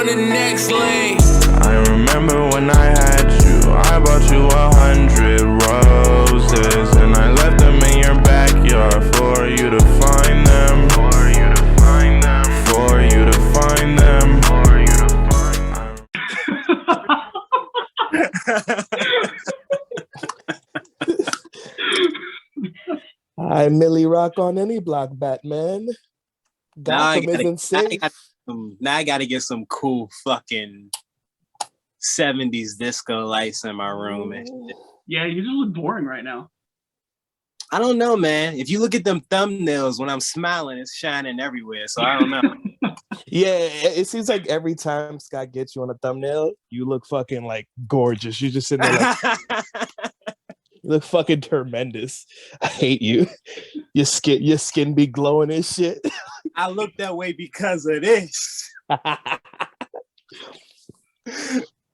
on the next lane. I remember when I had you, I bought you 100 roses, and I left them in your backyard for you to find them. For you to find them. For you to find them. For you to find them. I Millie rock on any block, Batman. Gotham isn't safe. Now I gotta get some cool fucking 70s disco lights in my room and shit. Yeah, you just look boring right now. I don't know, man. If you look at them thumbnails when I'm smiling, it's shining everywhere. So I don't know. Yeah, it seems like every time Scott gets you on a thumbnail, you look fucking like gorgeous. You just sitting there like you look fucking tremendous. I hate you. Your skin be glowing and shit. I look that way because of this.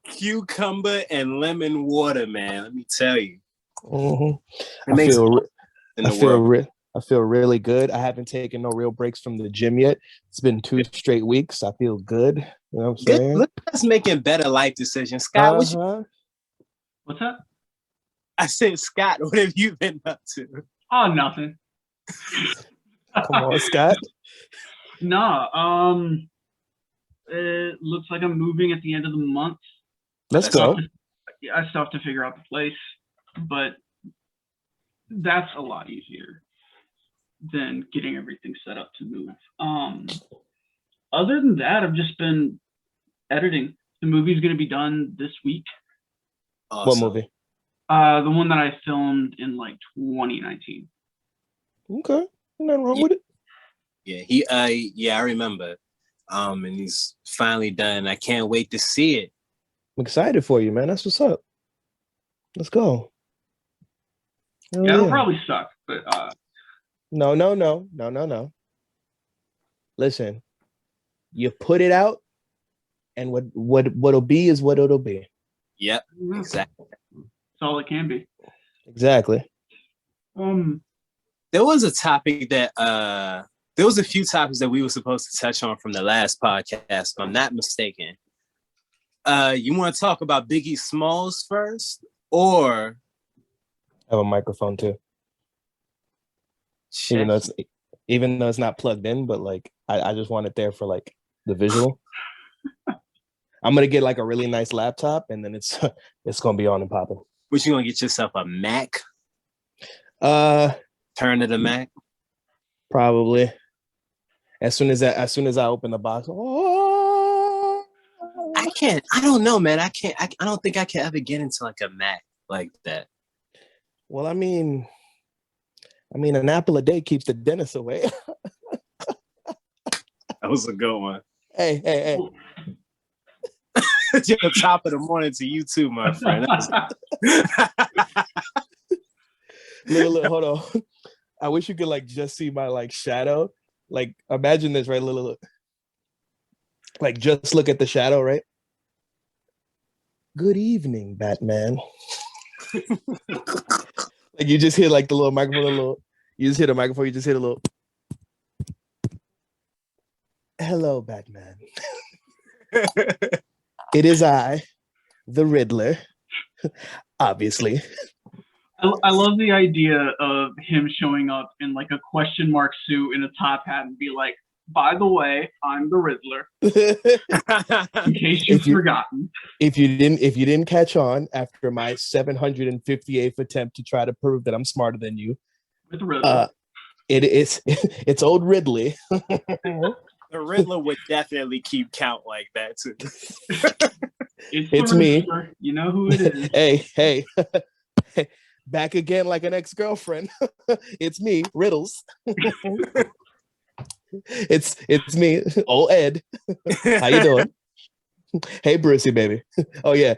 Cucumber and lemon water, man. Let me tell you. Mm-hmm. I feel really good. I haven't taken no real breaks from the gym yet. It's been 2 straight weeks. I feel good. You know what I'm saying? Look at us making better life decisions. Scott, what's that? I said, Scott, what have you been up to? Oh, nothing. Come on, Scott. No, it looks like I'm moving at the end of the month. Let's go. I still have to figure out the place, but that's a lot easier than getting everything set up to move. Other than that, I've just been editing. The movie's going to be done this week. Awesome. What movie? The one that I filmed in like 2019. Okay, nothing wrong with it. Yeah, I remember. And he's finally done. I can't wait to see it. I'm excited for you, man. That's what's up. Let's go. Yeah, it'll probably suck, but No. Listen, you put it out, and what'll be is what it'll be. Yep, exactly. That's all it can be. Exactly. There was a topic that there was a few topics that we were supposed to touch on from the last podcast, if I'm not mistaken. You want to talk about Biggie Smalls first, or I have a microphone too? Even though it's not plugged in, but like I just want it there for like the visual. I'm gonna get like a really nice laptop, and then it's gonna be on and popping. What, you gonna get yourself a Mac? Turn to the Mac. Probably. As soon as I open the box, I don't know, man. I don't think I can ever get into like a Mac like that. Well, I mean, an apple a day keeps the dentist away. That was a good one. Hey. It's the top of the morning to you too, my friend. Look, hold on. I wish you could like just see my like shadow. Like imagine this, right? Look. Like just look at the shadow, right? Good evening, Batman. Like you just hit like the little microphone, you just hit a microphone, you just hit a little. Hello, Batman. It is I, the Riddler, obviously. I love the idea of him showing up in like a question mark suit and a top hat and be like, by the way, I'm the Riddler. In case you've forgotten. If you didn't catch on after my 758th attempt to try to prove that I'm smarter than you, with the Riddler. It's old Ridley. The Riddler would definitely keep count like that too. It's me. You know who it is. Hey. Back again like an ex-girlfriend. It's me, Riddles. It's me, old Ed. How you doing? Hey, Brucey, baby. Oh yeah.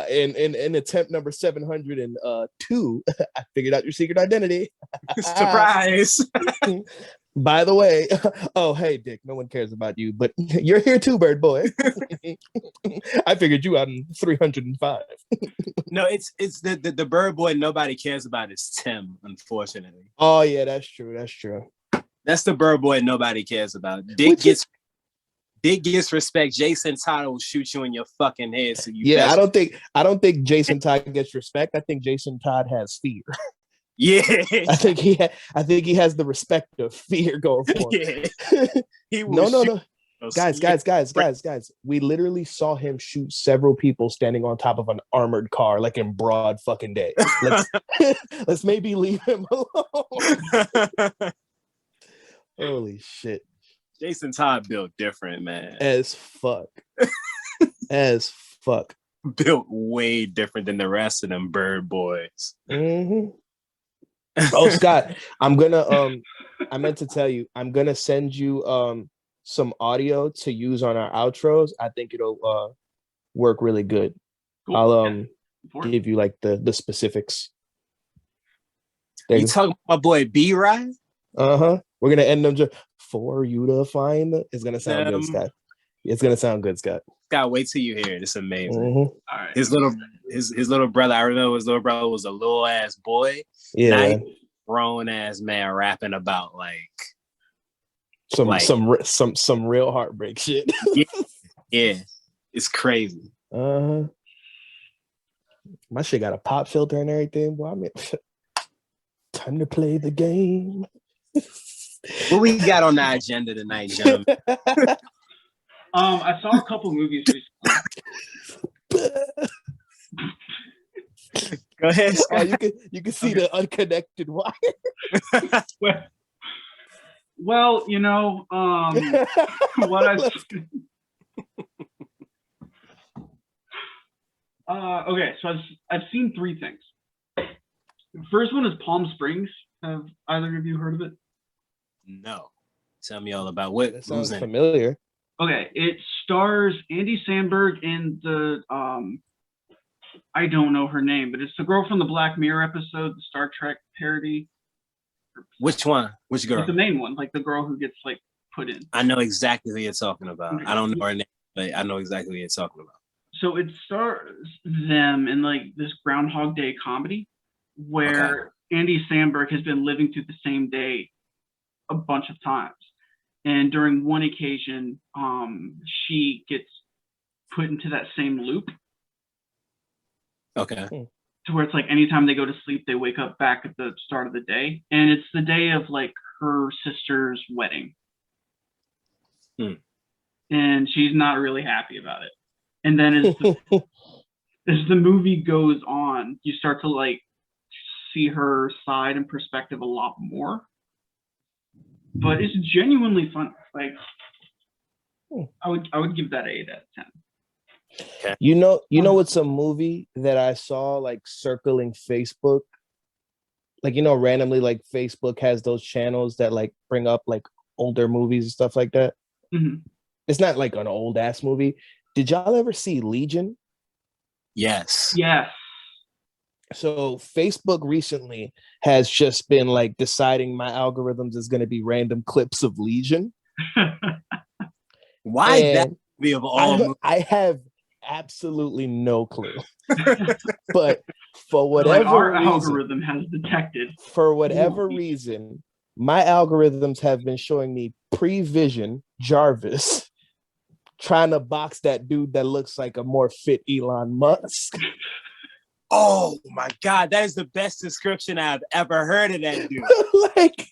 In attempt number 702, I figured out your secret identity. Surprise. By the way, oh hey Dick, no one cares about you, but you're here too, bird boy. I figured you out in 305. No, it's the bird boy nobody cares about is Tim, unfortunately. Oh yeah, that's true. That's the bird boy nobody cares about. Dick Big gets respect. Jason Todd will shoot you in your fucking head. So I don't think Jason Todd gets respect. I think Jason Todd has fear. Yeah. I think he has the respect of fear going for him. Yeah. He will No. Guys. We literally saw him shoot several people standing on top of an armored car, like in broad fucking day. Let's maybe leave him alone. Holy shit. Jason Todd built different, man. As fuck. Built way different than the rest of them bird boys. Mm-hmm. Oh, Scott, I meant to tell you, I'm gonna send you some audio to use on our outros. I think it'll work really good. Cool. I'll give you like the specifics. You talking about my boy B-Ride? Uh-huh. We're gonna end them just for you to find. It's gonna sound good, Scott. It's gonna sound good, Scott. Scott, wait till you hear it. It's amazing. Mm-hmm. All right. His little brother. I remember his little brother was a little ass boy. Yeah. Grown ass man rapping about like some real heartbreak shit. yeah, it's crazy. My shit got a pop filter and everything. Boy, I mean, time to play the game. What we got on the agenda tonight, gentlemen? I saw a couple movies recently. Go ahead. You can see the unconnected wire. Well, you know, what I okay, so I've seen three things. The first one is Palm Springs. Have either of you heard of it? No. Tell me all about what. That sounds familiar. Okay, it stars Andy Samberg and the I don't know her name, but it's the girl from the Black Mirror episode, the Star Trek parody. Which one? Which girl? It's the main one, like the girl who gets like put in. I know exactly who you're talking about. I don't know her name, but I know exactly who you're talking about. So it stars them in like this Groundhog Day comedy where Andy Samberg has been living through the same day a bunch of times. And during one occasion, she gets put into that same loop. Okay. To where it's like anytime they go to sleep, they wake up back at the start of the day. And it's the day of like her sister's wedding. And she's not really happy about it. And then as the movie goes on, you start to like see her side and perspective a lot more. But it's genuinely fun. Like I would give that 8 out of 10. Okay. You know what's a movie that I saw like circling Facebook? Like, you know, randomly like Facebook has those channels that like bring up like older movies and stuff like that. Mm-hmm. It's not like an old ass movie. Did y'all ever see Legion? Yes. Yes. So Facebook recently has just been like deciding my algorithms is going to be random clips of Legion. Why that movie of all? I have absolutely no clue. But for whatever like our reason, algorithm has detected. For whatever reason, my algorithms have been showing me Prevision Jarvis trying to box that dude that looks like a more fit Elon Musk. Oh my God, that is the best description I've ever heard of that dude. Like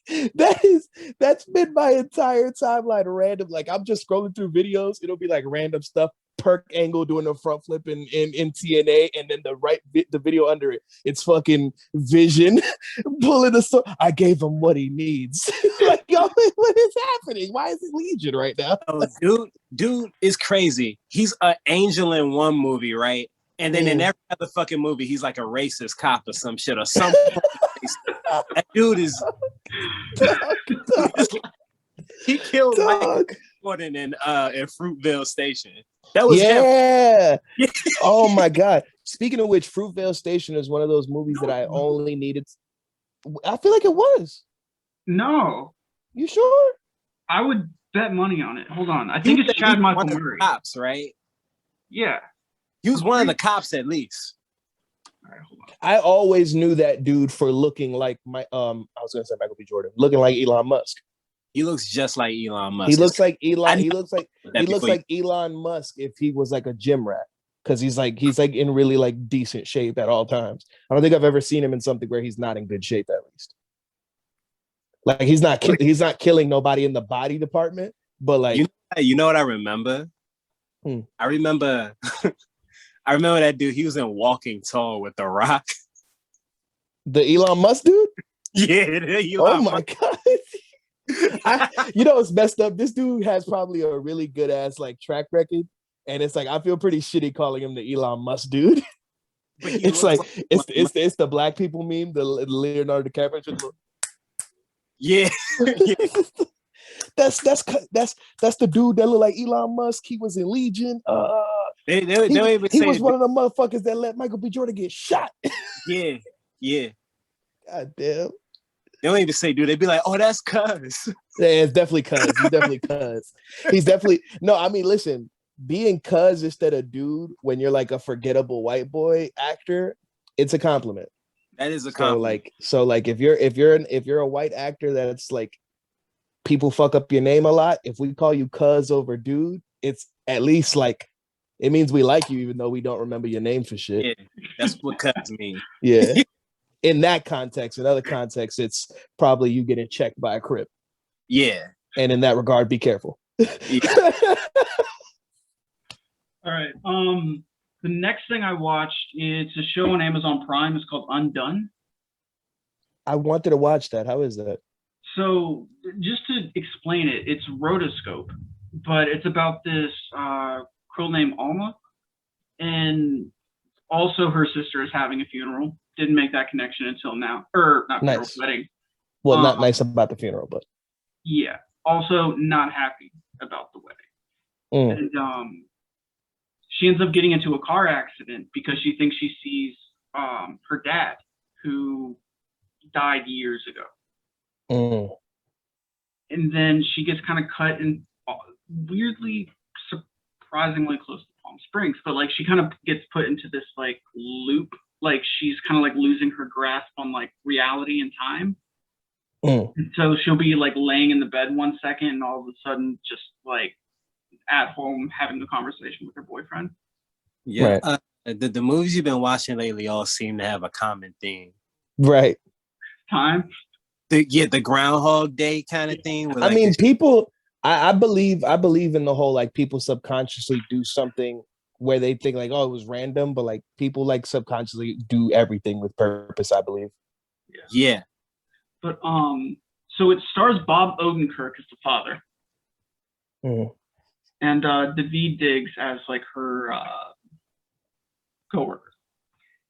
that's been my entire timeline random. Like I'm just scrolling through videos, it'll be like random stuff. Perk Angle doing a front flip in TNA, and then the video under it, it's fucking Vision pulling the sword. I gave him what he needs. Like, yo, what is happening? Why is it Legion right now? Oh, dude is crazy. He's an angel in one movie, right? And then in every other fucking movie, he's like a racist cop or some shit or something. That dude is. He killed Mike Jordan in Fruitvale Station. That was him. Oh my God. Speaking of which, Fruitvale Station is one of those movies that I only needed. I feel like it was. No. You sure? I would bet money on it. Hold on. I think it's Chad Michael Murray. Cops, right? Yeah. He was one of the cops at least. All right, hold on. I always knew that dude for looking like I was gonna say Michael B. Jordan, looking like Elon Musk. He looks just like Elon Musk. He looks like Elon. I He looks like Elon Musk if he was like a gym rat, because he's like in really like decent shape at all times. I don't think I've ever seen him in something where he's not in good shape, at least. Like he's not killing nobody in the body department, but like you know what I remember? I remember that dude. He was in Walking Tall with The Rock. The Elon Musk dude. Yeah. Oh my god. You know, it's messed up. This dude has probably a really good ass like track record, and it's like I feel pretty shitty calling him the Elon Musk dude. It's like it's the black people meme, the Leonardo DiCaprio. Yeah. That's the dude that look like Elon Musk. He was in Legion. He was one of the motherfuckers that let Michael B. Jordan get shot. Yeah. God damn. They don't even say, dude. They'd be like, "Oh, that's Cuz." Yeah, it's definitely Cuz. He's definitely Cuz. He's definitely no. I mean, listen, being Cuz instead of dude when you're like a forgettable white boy actor, it's a compliment. That is a compliment. So if you're a white actor that's like people fuck up your name a lot, if we call you Cuz over dude, it's at least like it means we like you even though we don't remember your name for shit. Yeah, that's what Cuz mean. Yeah. In that context, in other contexts, it's probably you getting checked by a Crip. Yeah. And in that regard, be careful. Yeah. All right. The next thing I watched, it's a show on Amazon Prime. It's called Undone. I wanted to watch that. How is that? So just to explain it, it's rotoscope, but it's about this girl named Alma, and also her sister is having a funeral. Didn't make that connection until now, or not funeral, wedding. Well, not nice about the funeral, but yeah. Also, not happy about the wedding, and she ends up getting into a car accident because she thinks she sees her dad, who died years ago. And then she gets kind of cut in weirdly, surprisingly close to Palm Springs, but like she kind of gets put into this like loop, like she's kind of like losing her grasp on like reality and time. And so she'll be like laying in the bed one second and all of a sudden just like at home having a conversation with her boyfriend. Yeah. Right. The movies you've been watching lately all seem to have a common theme. Right. Time. The Groundhog Day kind of thing. I mean, people. I believe in the whole like people subconsciously do something where they think like, oh, it was random, but like people like subconsciously do everything with purpose. I believe. Yeah. But so it stars Bob Odenkirk as the father, and Daveed Diggs as like her coworker,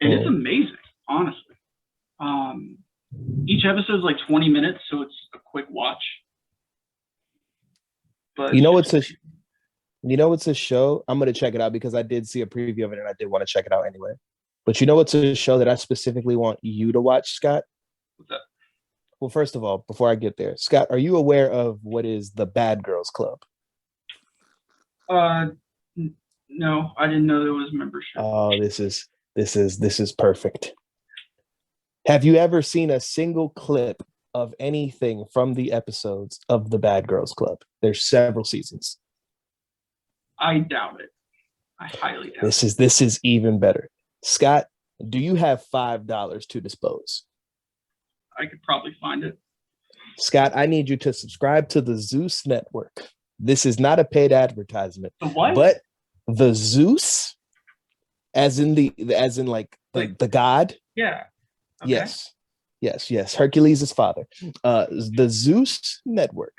and it's amazing, honestly. Each episode is like 20 minutes, so it's a quick watch. But it's a show. I'm gonna check it out because I did see a preview of it and I did want to check it out anyway. But it's a show that I specifically want you to watch, Scott. What's that? Well, first of all, before I get there, Scott, are you aware of what is the Bad Girls Club? No, I didn't know there was membership. Oh, this is perfect. Have you ever seen a single clip of anything from the episodes of the Bad Girls Club? There's several seasons. I doubt it. I highly doubt it. This is even better. Scott, do you have $5 to dispose? I could probably find it. Scott, I need you to subscribe to the Zeus Network. This is not a paid advertisement. The what? But the Zeus, as in the god. Yeah. Okay. Yes. Hercules' father. The Zeus Network.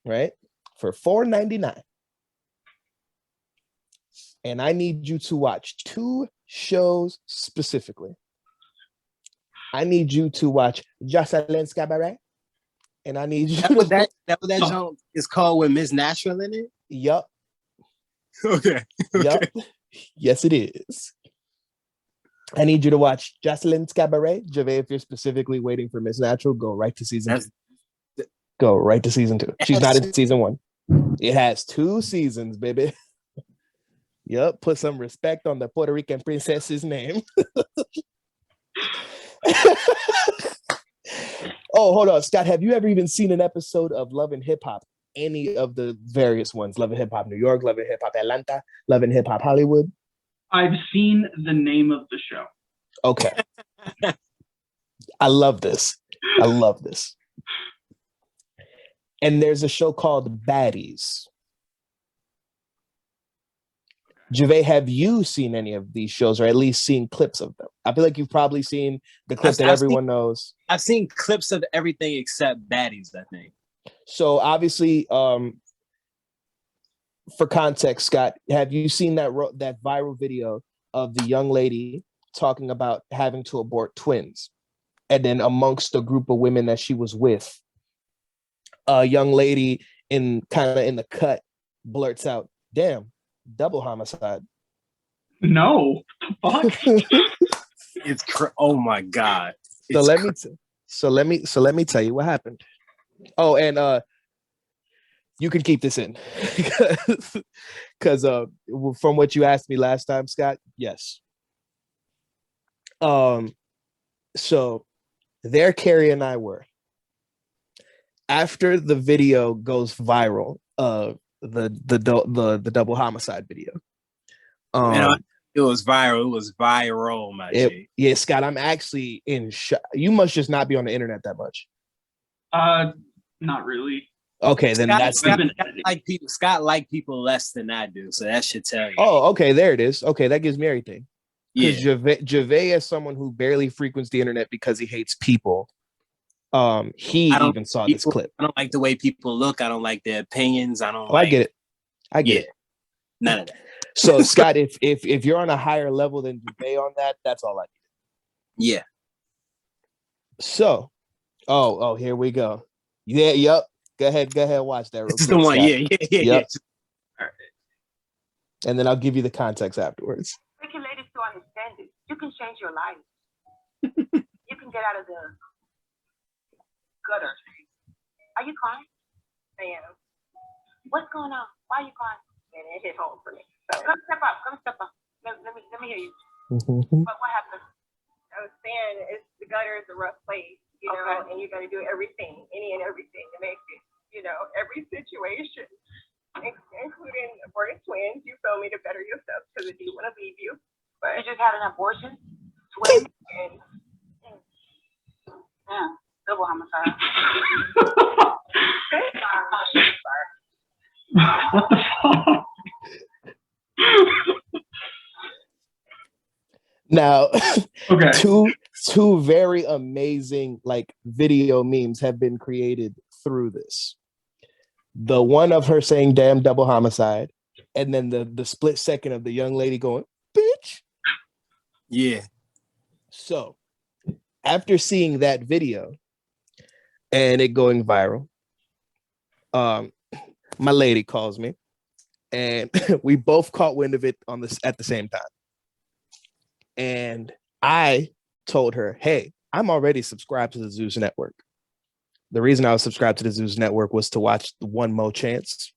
Right? For $4.99. And I need you to watch 2 shows specifically. I need you to watch Jocelyn's Cabaret. And I need you that song is called with Miss Natural in it? Yup. Okay. Yup. Yes, it is. I need you to watch Jocelyn's Cabaret. Jave, if you're specifically waiting for Miss Natural, go right to season 2. Go right to season 2. She's not in season 1. It has 2 seasons, baby. Yup. Put some respect on the Puerto Rican princess's name. Oh, hold on, Scott. Have you ever even seen an episode of Love and Hip Hop? Any of the various ones? Love and Hip Hop New York, Love and Hip Hop Atlanta, Love and Hip Hop Hollywood. I've seen the name of the show. Okay. I love this. I love this. And there's a show called Baddies. Jave, have you seen any of these shows, or at least seen clips of them? I feel like you've probably seen the clip that everyone knows. I've seen clips of everything except Baddies, I think. So obviously, for context, Scott, have you seen that viral video of the young lady talking about having to abort twins? And then amongst the group of women that she was with, a young lady in the cut blurts out, "Damn, double homicide." No, fuck. Oh my god. So let me tell you what happened. Oh, and you can keep this in because from what you asked me last time, Scott, yes. So there Carrie and I were. After the video goes viral, the double homicide video. It was viral. It was viral, my G. Yeah, Scott, I'm actually in shock. You must just not be on the internet that much. Not really. Okay, then Scott like people less than I do, so that should tell you. Oh, okay, there it is. Okay, that gives me everything. Yeah, Because Jave is someone who barely frequents the internet because he hates people. He even saw this clip. I don't like the way people look. I don't like their opinions. I don't. I get it. I get it. None of that. So Scott, if you're on a higher level than Jave on that, that's all I need. Yeah. So, here we go. Yeah, yep. Go ahead, watch that real quick. It's the one. Scott. Yeah. All right. And then I'll give you the context afterwards. Making ladies to understand it. You can change your life. You can get out of the gutter. Are you crying? I am. What's going on? Why are you crying? Man, it hit home for me. So come step up. Let me hear you. What happened? I was saying the gutter is a rough place, you know, and you got to do everything, any and everything to make it, you know, every situation, including aborted twins. You feel me, to better yourself because they do want to leave you. But you just had an abortion, twins, and double homicide. What the fuck? Now, Okay. two very amazing video memes have been created through this. The one of her saying "damn double homicide," and then the split second of the young lady going "bitch." Yeah. So after seeing that video and it going viral, my lady calls me, and we both caught wind of it at the same time. And I told her, "Hey, I'm already subscribed to the Zeus Network. The reason I was subscribed to the Zeus Network was to watch the One Mo Chance.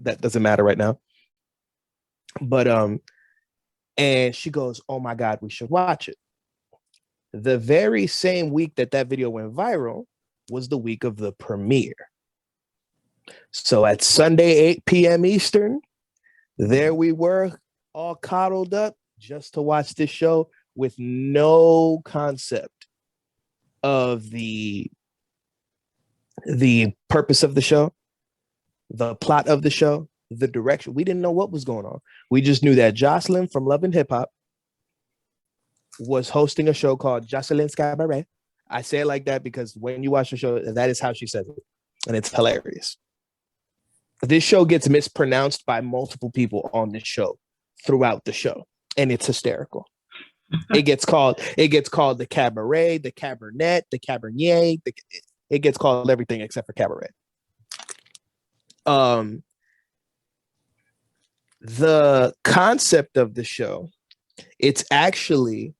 That doesn't matter right now. But and she goes, "Oh my God, we should watch it." The very same week that video went viral was the week of the premiere. So at Sunday, 8 p.m. Eastern, there we were, all coddled up just to watch this show with no concept of the purpose of the show, the plot of the show, the direction. We didn't know what was going on. We just knew that Jocelyn from Love and Hip Hop was hosting a show called Jocelyn's Cabaret. I say it like that because when you watch the show, that is how she says it. And it's hilarious. This show gets mispronounced by multiple people on this show throughout the show. And it's hysterical. It gets called the Cabaret, the Cabernet, the Cabernet. It gets called everything except for Cabaret. The concept of the show, it's actually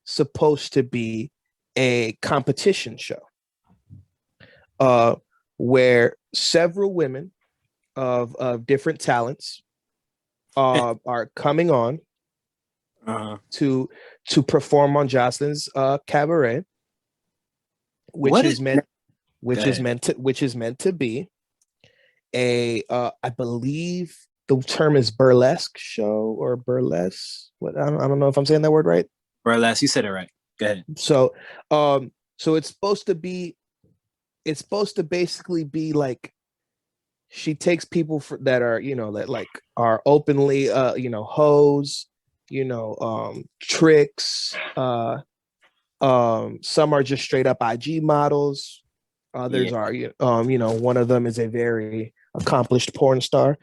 supposed to be a competition show where several women of different talents are coming on to perform on Jocelyn's cabaret. which is meant to be a I believe the term is burlesque show or burlesque. What I don't know if I'm saying that word right. Burlesque, you said it right. Go ahead. So it's supposed to basically be like she takes people that are, that like are openly hoes, tricks, some are just straight up IG models. Others are, one of them is a very accomplished porn star.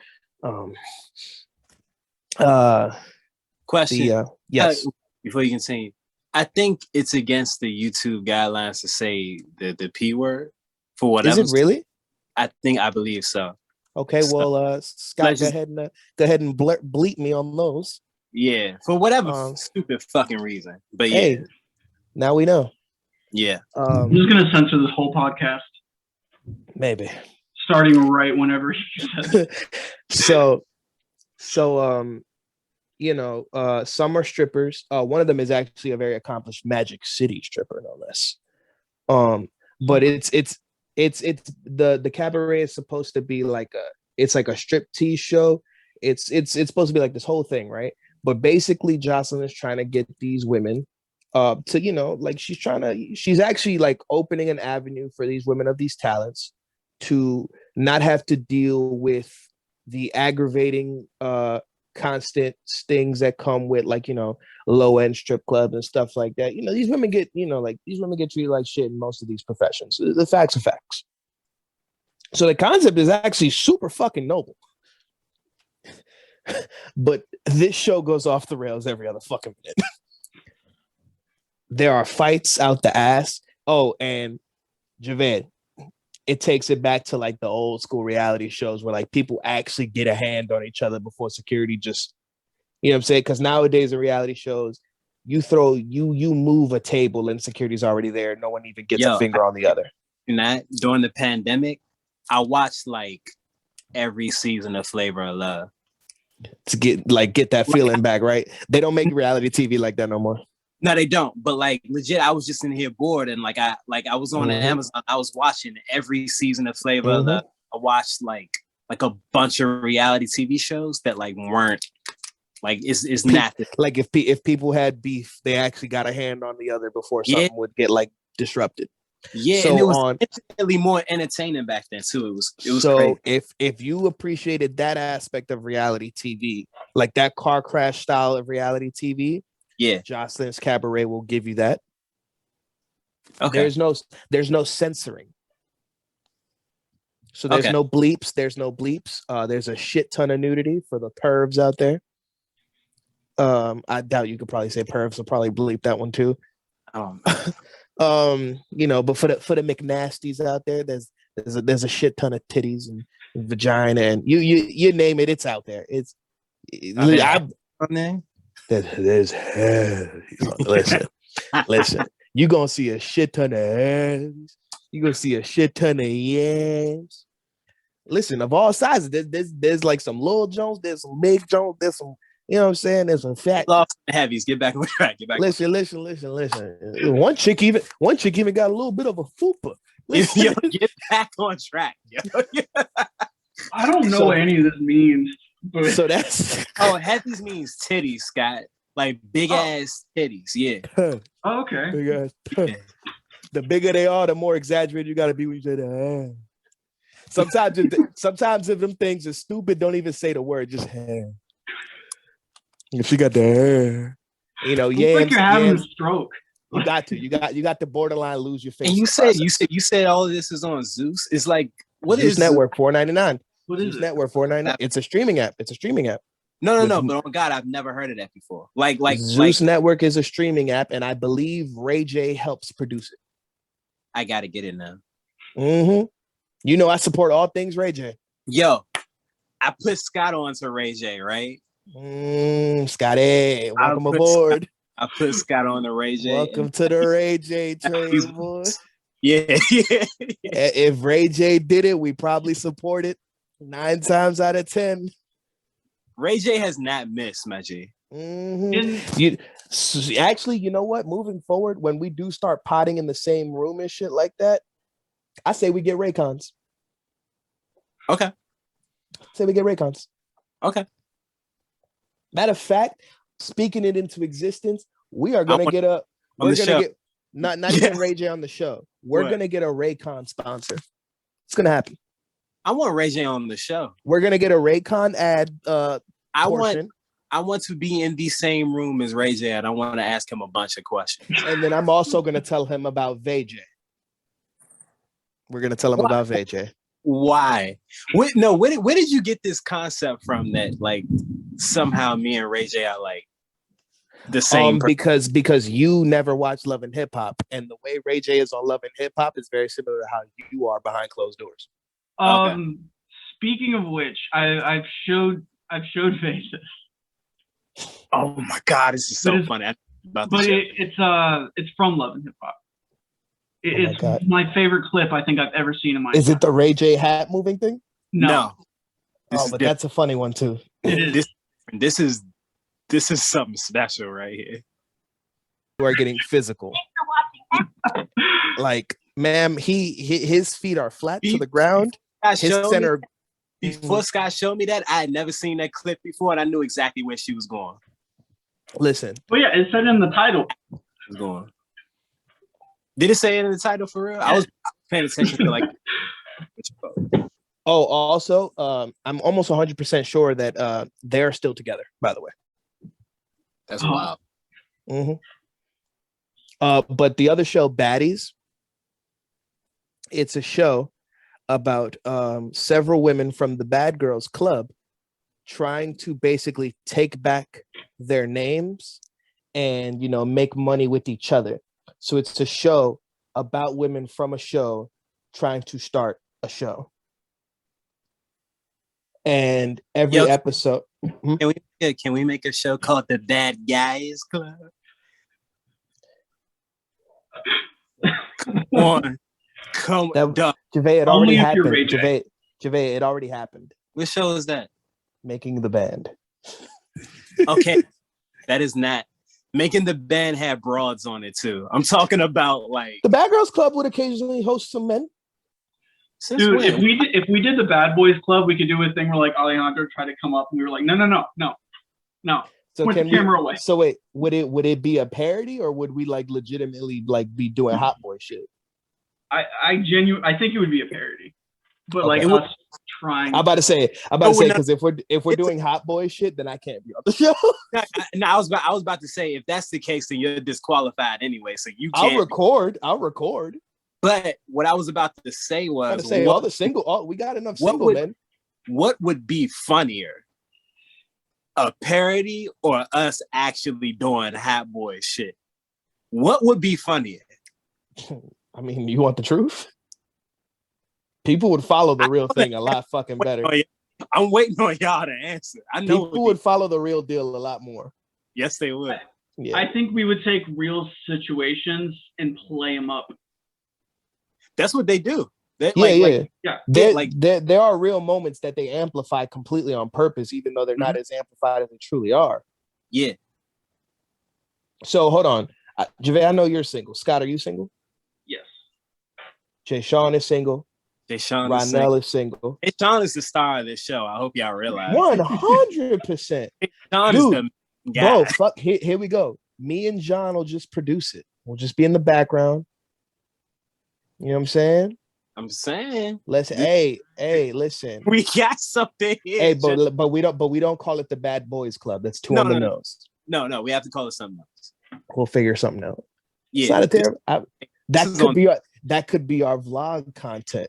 Question. Yes. Before you continue, I think it's against the YouTube guidelines to say the P word for whatever. Is it really? I believe so. Okay, well, Scott, go ahead and bleep me on those. Yeah, for whatever stupid fucking reason. But yeah, hey, now we know. Yeah, I'm just gonna censor this whole podcast. Maybe starting right whenever he says. So, some are strippers. One of them is actually a very accomplished Magic City stripper, no less. But it's the cabaret is supposed to be like a striptease show. It's supposed to be like this whole thing, right? But basically, Jocelyn is trying to get these women to, she's actually like opening an avenue for these women of these talents to not have to deal with the aggravating constant stings that come with low end strip clubs and stuff like that. These women get treated like shit in most of these professions. The facts are facts. So the concept is actually super fucking noble. But this show goes off the rails every other fucking minute. There are fights out the ass. Oh, and Javed, it takes it back to like the old school reality shows where like people actually get a hand on each other before security just, you know what I'm saying? Because nowadays in reality shows, you move a table and security's already there. No one even gets a finger on the other. During the pandemic, I watched like every season of Flavor of Love to get that feeling back, right? They don't make reality TV like that no more. No, they don't. But like legit, I was just in here bored, and I was on Amazon. I was watching every season of Flavor of Love. I watched like a bunch of reality TV shows that like weren't like it's not like if people had beef, they actually got a hand on the other before something would get like disrupted. Yeah, so and it was infinitely more entertaining back then too. It was so crazy. If you appreciated that aspect of reality TV, like that car crash style of reality TV, Jocelyn's Cabaret will give you that. Okay. There's no censoring. So there's no bleeps. There's a shit ton of nudity for the pervs out there. I doubt you could probably say pervs will probably bleep that one too. But for the McNasties out there, there's a shit ton of titties and vagina and you name it, it's out there. There's listen. You gonna see a shit ton of ass. You gonna see a shit ton of yes. Listen, of all sizes, there's like some Lil Jones, there's some Big Jones, there's some, you know what I'm saying? There's some fat heavies. Get back on track. Listen. One chick even got a little bit of a fupa. Yo, get back on track. I don't know what any of this means. But... So that's heavies means titties, Scott. Like big ass titties. Yeah. Oh, okay. Big ass. Yeah. The bigger they are, the more exaggerated you got to be when you say that. Sometimes if them things are stupid, don't even say the word, just hair. If she got the hair, it's like you're having a stroke. You got to borderline lose your face. And you said all of this is on Zeus. It's like what Zeus is Network $4.99? What is Zeus Network $4.99? It's a streaming app. No. But on God, I've never heard of that before. Like Zeus Network is a streaming app, and I believe Ray J helps produce it. I gotta get it now. I support all things Ray J. Yo, I put Scott on to Ray J, right? Scotty, welcome aboard. I put Scott on the Ray J. Welcome to the Ray J train, boy. Yeah. If Ray J did it, we probably support it 9 times out of 10. Ray J has not missed, my G. So, actually, you know what? Moving forward, when we do start potting in the same room and shit like that, I say we get Raycons. Okay. Say we get Raycons. Okay. Matter of fact, speaking it into existence, we are gonna get a. We're gonna get not even Ray J on the show. We're gonna get a Raycon sponsor. It's gonna happen. I want Ray J on the show. We're gonna get a Raycon ad. I want to be in the same room as Ray J, and I want to ask him a bunch of questions. And then I'm also gonna tell him about VJ. We're gonna tell him about VJ. Why? Where did you get this concept from that like somehow me and Ray J are like the same because you never watched Love and Hip Hop, and the way Ray J is on Love and Hip Hop is very similar to how you are behind closed doors. Okay. Speaking of which, I've showed Vegas. Oh my God, this is so funny. It's from Love and Hip Hop. It's my favorite clip I think I've ever seen in my life. Is it the Ray J hat moving thing? No. But that's a funny one too. This is something special right here. You are getting physical. Like, ma'am, his feet are flat to the ground. Before Scott showed me that, I had never seen that clip before, and I knew exactly where she was going. Listen. Well, yeah, it said in the title. Did it say it in the title for real? I was paying attention to like. Oh, also, I'm almost 100% sure that they're still together. By the way, that's wild. Mm-hmm. But the other show, Baddies, it's a show about several women from the Bad Girls Club trying to basically take back their names and, you know, make money with each other. So it's a show about women from a show trying to start a show. And every episode... Can we make a show called The Bad Guys Club? Come on. Javay, it already happened. Javay, it already happened. What show is that? Making the Band. Okay. That is not. Making the Band have broads on it too. I'm talking about like the Bad Girls Club would occasionally host some men. Dude, if we did the Bad Boys Club, we could do a thing where like Alejandro tried to come up and we were like, no. So put the camera away. So wait, would it be a parody or would we like legitimately like be doing Hot Boy shit? I think it would be a parody, but like us trying. I'm about to say because if we're doing Hot Boy shit, then I can't be on the show. No, I was about to say if that's the case, then you're disqualified anyway. So you can't. I'll record. But what I was about to say was, we got enough single men. What would be funnier, a parody or us actually doing Hot Boy shit? What would be funnier? I mean, you want the truth? People would follow the real thing a lot fucking better. I'm waiting on y'all to answer. I know people would follow the real deal a lot more. Yes, they would. Yeah. I think we would take real situations and play them up. That's what they do. There are real moments that they amplify completely on purpose, even though they're not as amplified as they truly are. Yeah. So hold on, Javay, I know you're single. Scott, are you single? Yes. Jay Sean is single. Ronell is single. Jay Sean is the star of this show. I hope y'all realize. 100%. Sean is the guy. Bro, fuck. Here we go. Me and John will just produce it. We'll just be in the background. You know what I'm saying? I'm saying. Listen. We got something here. Hey, but we don't call it the Bad Boys Club. That's too on the nose. No, we have to call it something else. We'll figure something out. Yeah. That could be our vlog content.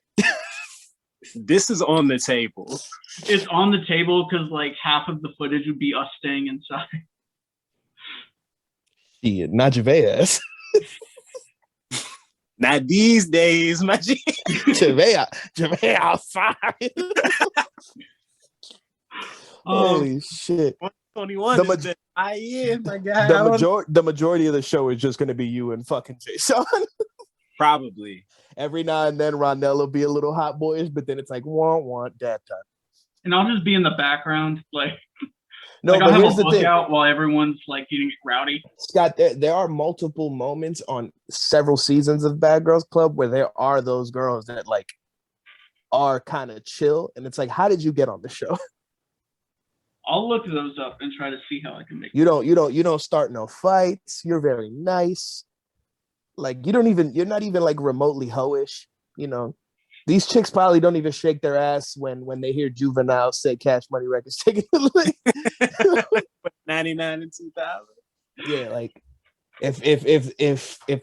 This is on the table. It's on the table because like half of the footage would be us staying inside. Yeah, not Javay. Not these days, my G. Javay outside. Holy shit. 121 my guy. The majority of the show is just going to be you and fucking Jason. Probably. Every now and then Ronell will be a little hot boyish, but then it's like, want dad time. And I'll just be in the background, like. No, like, but I'll have here's a the thing, out while everyone's like getting rowdy. Scott. There are multiple moments on several seasons of Bad Girls Club where there are those girls that like are kind of chill, and it's like, how did you get on the show? I'll look those up and try to see how I can make. You don't start no fights. You're very nice. Like you're not even like remotely hoish. You know, these chicks probably don't even shake their ass when they hear Juvenile say Cash Money Records taking the lead. 99 and 2000. Yeah, like if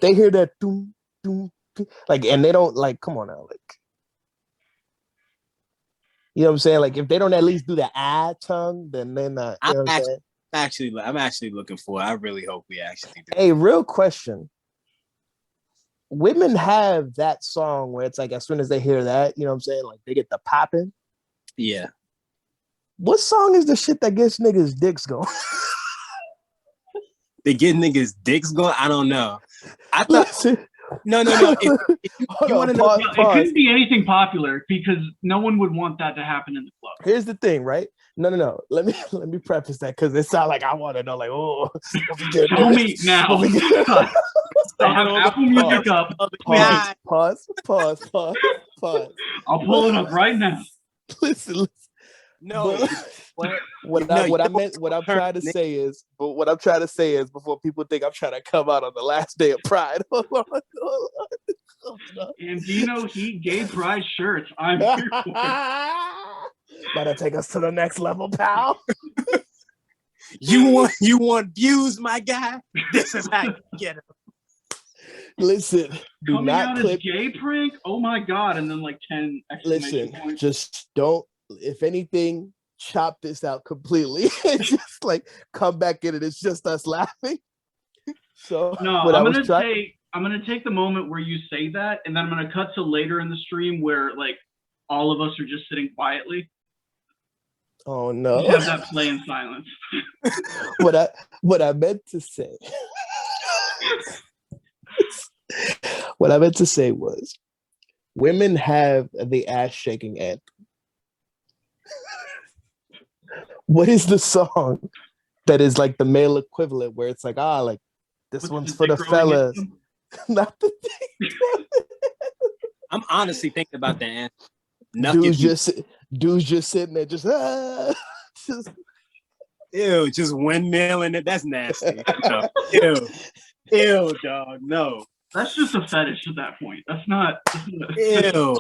they hear that doom, doom, doom, like, and they don't like, come on now, like, you know what I'm saying? Like if they don't at least do the tongue, then they're not. You know what I'm saying? I'm actually looking for it. I really hope we actually do. Hey, real question. Women have that song where it's like as soon as they hear that, you know what I'm saying? Like they get the popping. Yeah. What song is the shit that gets niggas' dicks going? They get niggas' dicks going? I don't know. I thought no. If you want to know, it couldn't be anything popular because no one would want that to happen in the club. Here's the thing, right? No. Let me preface that because it sounds like I want to know, like, oh, show me now. I have Apple Music up. Pause. I'll pull it up right now. Listen. No. What I'm trying to say is before people think I'm trying to come out on the last day of Pride. Hold on. Andino, he gay pride shirts. I'm here for it. Better take us to the next level, pal. You want views, my guy? This is how you get them. Listen, do coming not out clip. as gay prank. Oh my god! And then like 10 exclamation points. Just don't. If anything, chop this out completely. Just like come back in it. It's just us laughing. So no, I'm gonna take the moment where you say that, and then I'm gonna cut to later in the stream where like all of us are just sitting quietly. Oh no! Just have that play in silence. What I meant to say. What I meant to say was, women have the ass shaking anthem. What is the song that is like the male equivalent where it's like, like this one's for the fellas? Not the thing. I'm honestly thinking about that anthem. Dude's just sitting there, just ew, just windmilling it. That's nasty. Ew, dog. No. That's just a fetish at that point. That's not. Ew.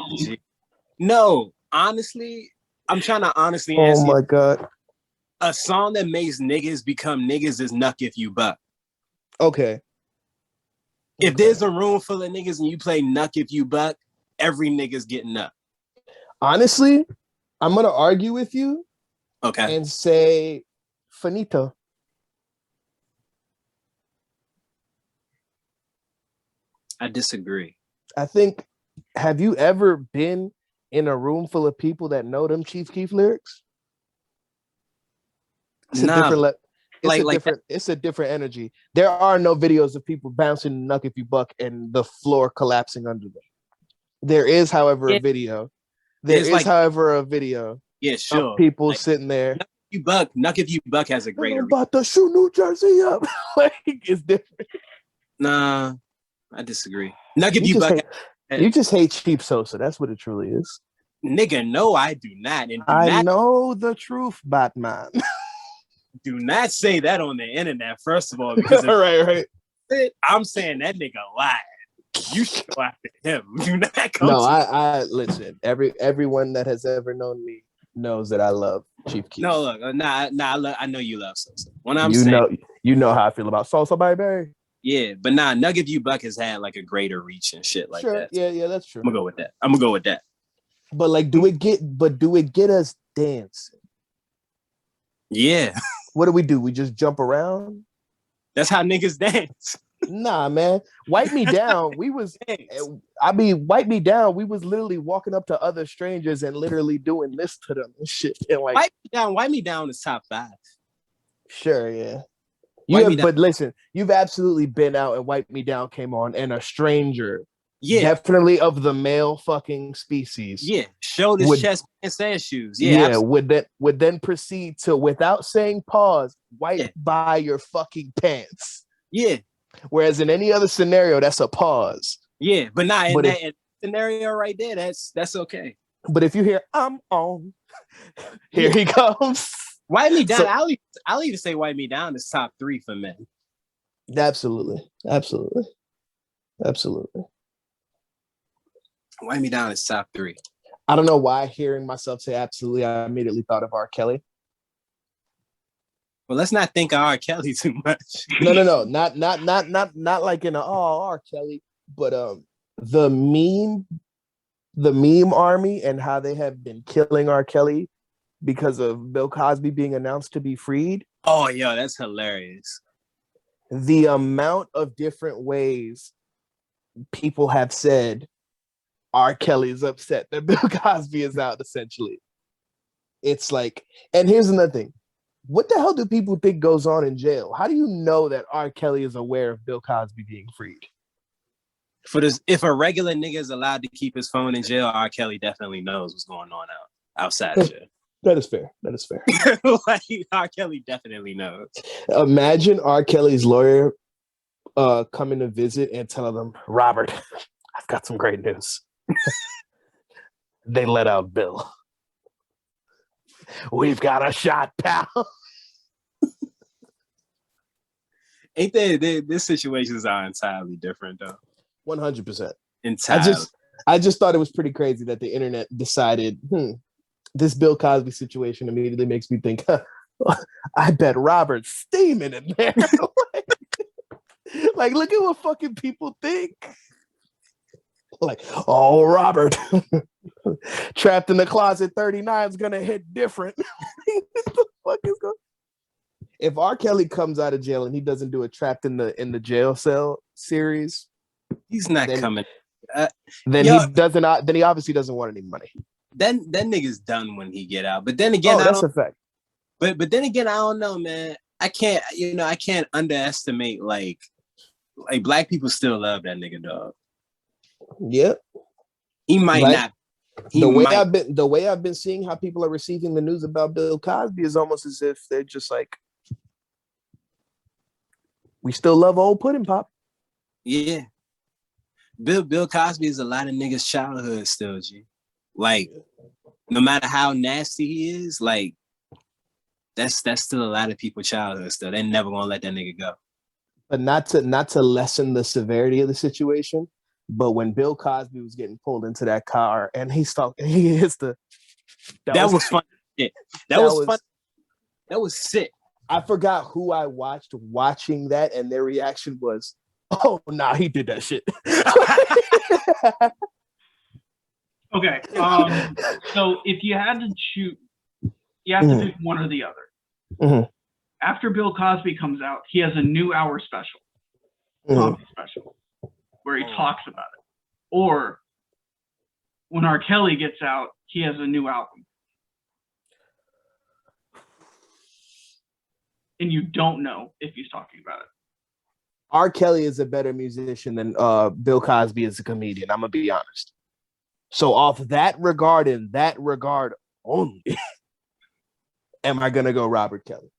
No, honestly, I'm trying to honestly answer. Oh my god. A song that makes niggas become niggas is Nuck If You Buck. Okay. If there's a room full of niggas and you play Nuck If You Buck, every nigga's getting up. Honestly, I'm gonna argue with you. Okay. And say finito. I disagree. I think, have you ever been in a room full of people that know them Chief Keef lyrics? It's a different energy. There are no videos of people bouncing Nuck If You Buck and the floor collapsing under them. There is, however, a video. Yeah, sure. Of people sitting there. Nuck If You Buck has a greater. I'm about to shoot New Jersey up. Like, it's different. Nah, I disagree. Nuck If You Buck. You just hate Cheap Sosa. That's what it truly is. Nigga, no, I do not. And I know the truth, Batman. Do not say that on the internet, first of all. Because right. I'm saying that nigga lied. You should go after him. Do not come. No, I listen. Everyone that has ever known me knows that I love Chief Keef. No, look, I know you love Sosa. You know how I feel about Sosa, baby. Yeah, but Nuck If You Buck has had like a greater reach and shit like that. Yeah, that's true. I'm gonna go with that. But like, do it get us dancing? Yeah. What do? We just jump around? That's how niggas dance. Nah, man. Wipe Me Down. Wipe Me Down. We was literally walking up to other strangers and literally doing this to them and shit. And like, Wipe Me Down is top 5. Sure, yeah. But listen, you've absolutely been out and Wipe Me Down came on, and a stranger Yeah, definitely of the male fucking species. yeah. Shoulders, Would- chest, and sand shoes. Yeah, Absolutely. would then proceed to, without saying pause, wipe Yeah. by your fucking pants. Yeah, Whereas in any other scenario, that's a pause. yeah. But not in But that scenario right there. That's okay. But if you hear "I'm on," here he comes. Wipe me down. So- I'll even say wipe me down is top 3 for men. Absolutely. Wipe me down is top 3. I don't know why hearing myself say absolutely, I immediately thought of R. Kelly. Well, let's not think of R. Kelly too much. No, not like in a R. Kelly, but the meme army and how they have been killing R. Kelly because of Bill Cosby being announced to be freed. Oh, yo, that's hilarious. The amount of different ways people have said R. Kelly is upset that Bill Cosby is out, essentially. It's like, and here's another thing. What the hell do people think goes on in jail? How do you know that R. Kelly is aware of Bill Cosby being freed? For this, if a regular nigga is allowed to keep his phone in jail, R. Kelly definitely knows what's going on outside of jail. That is fair. Like, R. Kelly definitely knows. Imagine R. Kelly's lawyer coming to visit and telling them, Robert, I've got some great news. They let out Bill. We've got a shot, pal. Ain't they? This situations are entirely different, though. 100%. Entirely. I just thought it was pretty crazy that the internet decided, this Bill Cosby situation immediately makes me think, I bet Robert's steaming in there. Like, look at what fucking people think. Like, oh, Robert, trapped in the closet 39 is gonna hit different. What the fuck is going? If R. Kelly comes out of jail and he doesn't do a trapped in the jail cell series, he's not coming. Then he doesn't. Then he obviously doesn't want any money. Then that nigga's done when he get out. But then again, that's a fact. But then again, I don't know, man. I can't underestimate like black people still love that nigga, dog. Yep. He might not. The way I've been seeing how people are receiving the news about Bill Cosby is almost as if they're just like, we still love old pudding pop. Yeah. Bill Cosby is a lot of niggas' childhood still, G. Like, no matter how nasty he is, like, that's still a lot of people's childhood still. They're never gonna let that nigga go. But not to lessen the severity of the situation. But when Bill Cosby was getting pulled into that car and he hits the that was fun. Yeah. That was fun. That was sick. I forgot who I watching that, and their reaction was, "Oh, nah, he did that shit." Okay. So if you had to choose, you have to pick one or the other. Mm-hmm. After Bill Cosby comes out, he has a new hour special, comedy special, where he talks about it. Or when R. Kelly gets out, he has a new album. And you don't know if he's talking about it. R. Kelly is a better musician than Bill Cosby is a comedian. I'm gonna be honest. So off that regard only, am I gonna go Robert Kelly?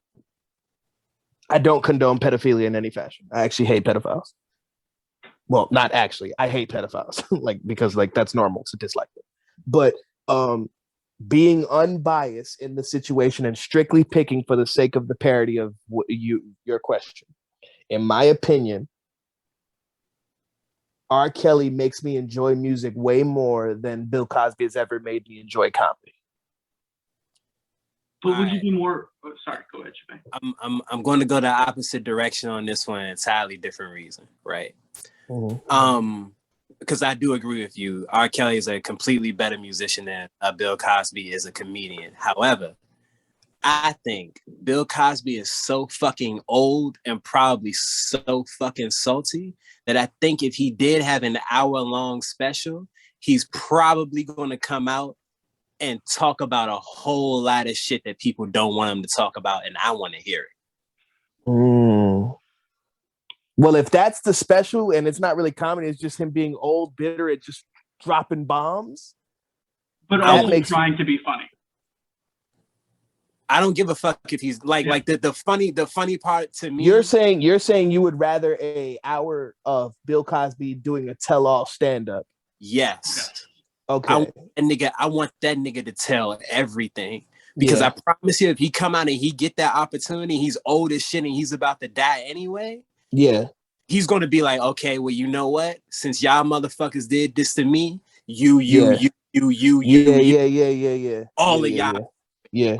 I don't condone pedophilia in any fashion. I actually hate pedophiles. Well, not actually. I hate pedophiles, because that's normal to dislike them. But being unbiased in the situation and strictly picking for the sake of the parody of your question, in my opinion, R. Kelly makes me enjoy music way more than Bill Cosby has ever made me enjoy comedy. But would you be more? Oh, sorry, go ahead, Jabay. I'm going to go the opposite direction on this one. Entirely different reason, right? Mm-hmm. Because I do agree with you. R. Kelly is a completely better musician than Bill Cosby is a comedian. However, I think Bill Cosby is so fucking old and probably so fucking salty that I think if he did have an hour-long special, he's probably going to come out and talk about a whole lot of shit that people don't want him to talk about, and I want to hear it. Well, if that's the special and it's not really comedy, it's just him being old, bitter, at just dropping bombs. But also trying to be funny. I don't give a fuck if he's like the funny part to me. You're saying you would rather an hour of Bill Cosby doing a tell-all stand-up. Yes. Okay. I want that nigga to tell everything. Because I promise you, if he come out and he get that opportunity, he's old as shit and he's about to die anyway. Yeah. He's gonna be like, okay, well, you know what? Since y'all motherfuckers did this to me, you, all of y'all. Yeah.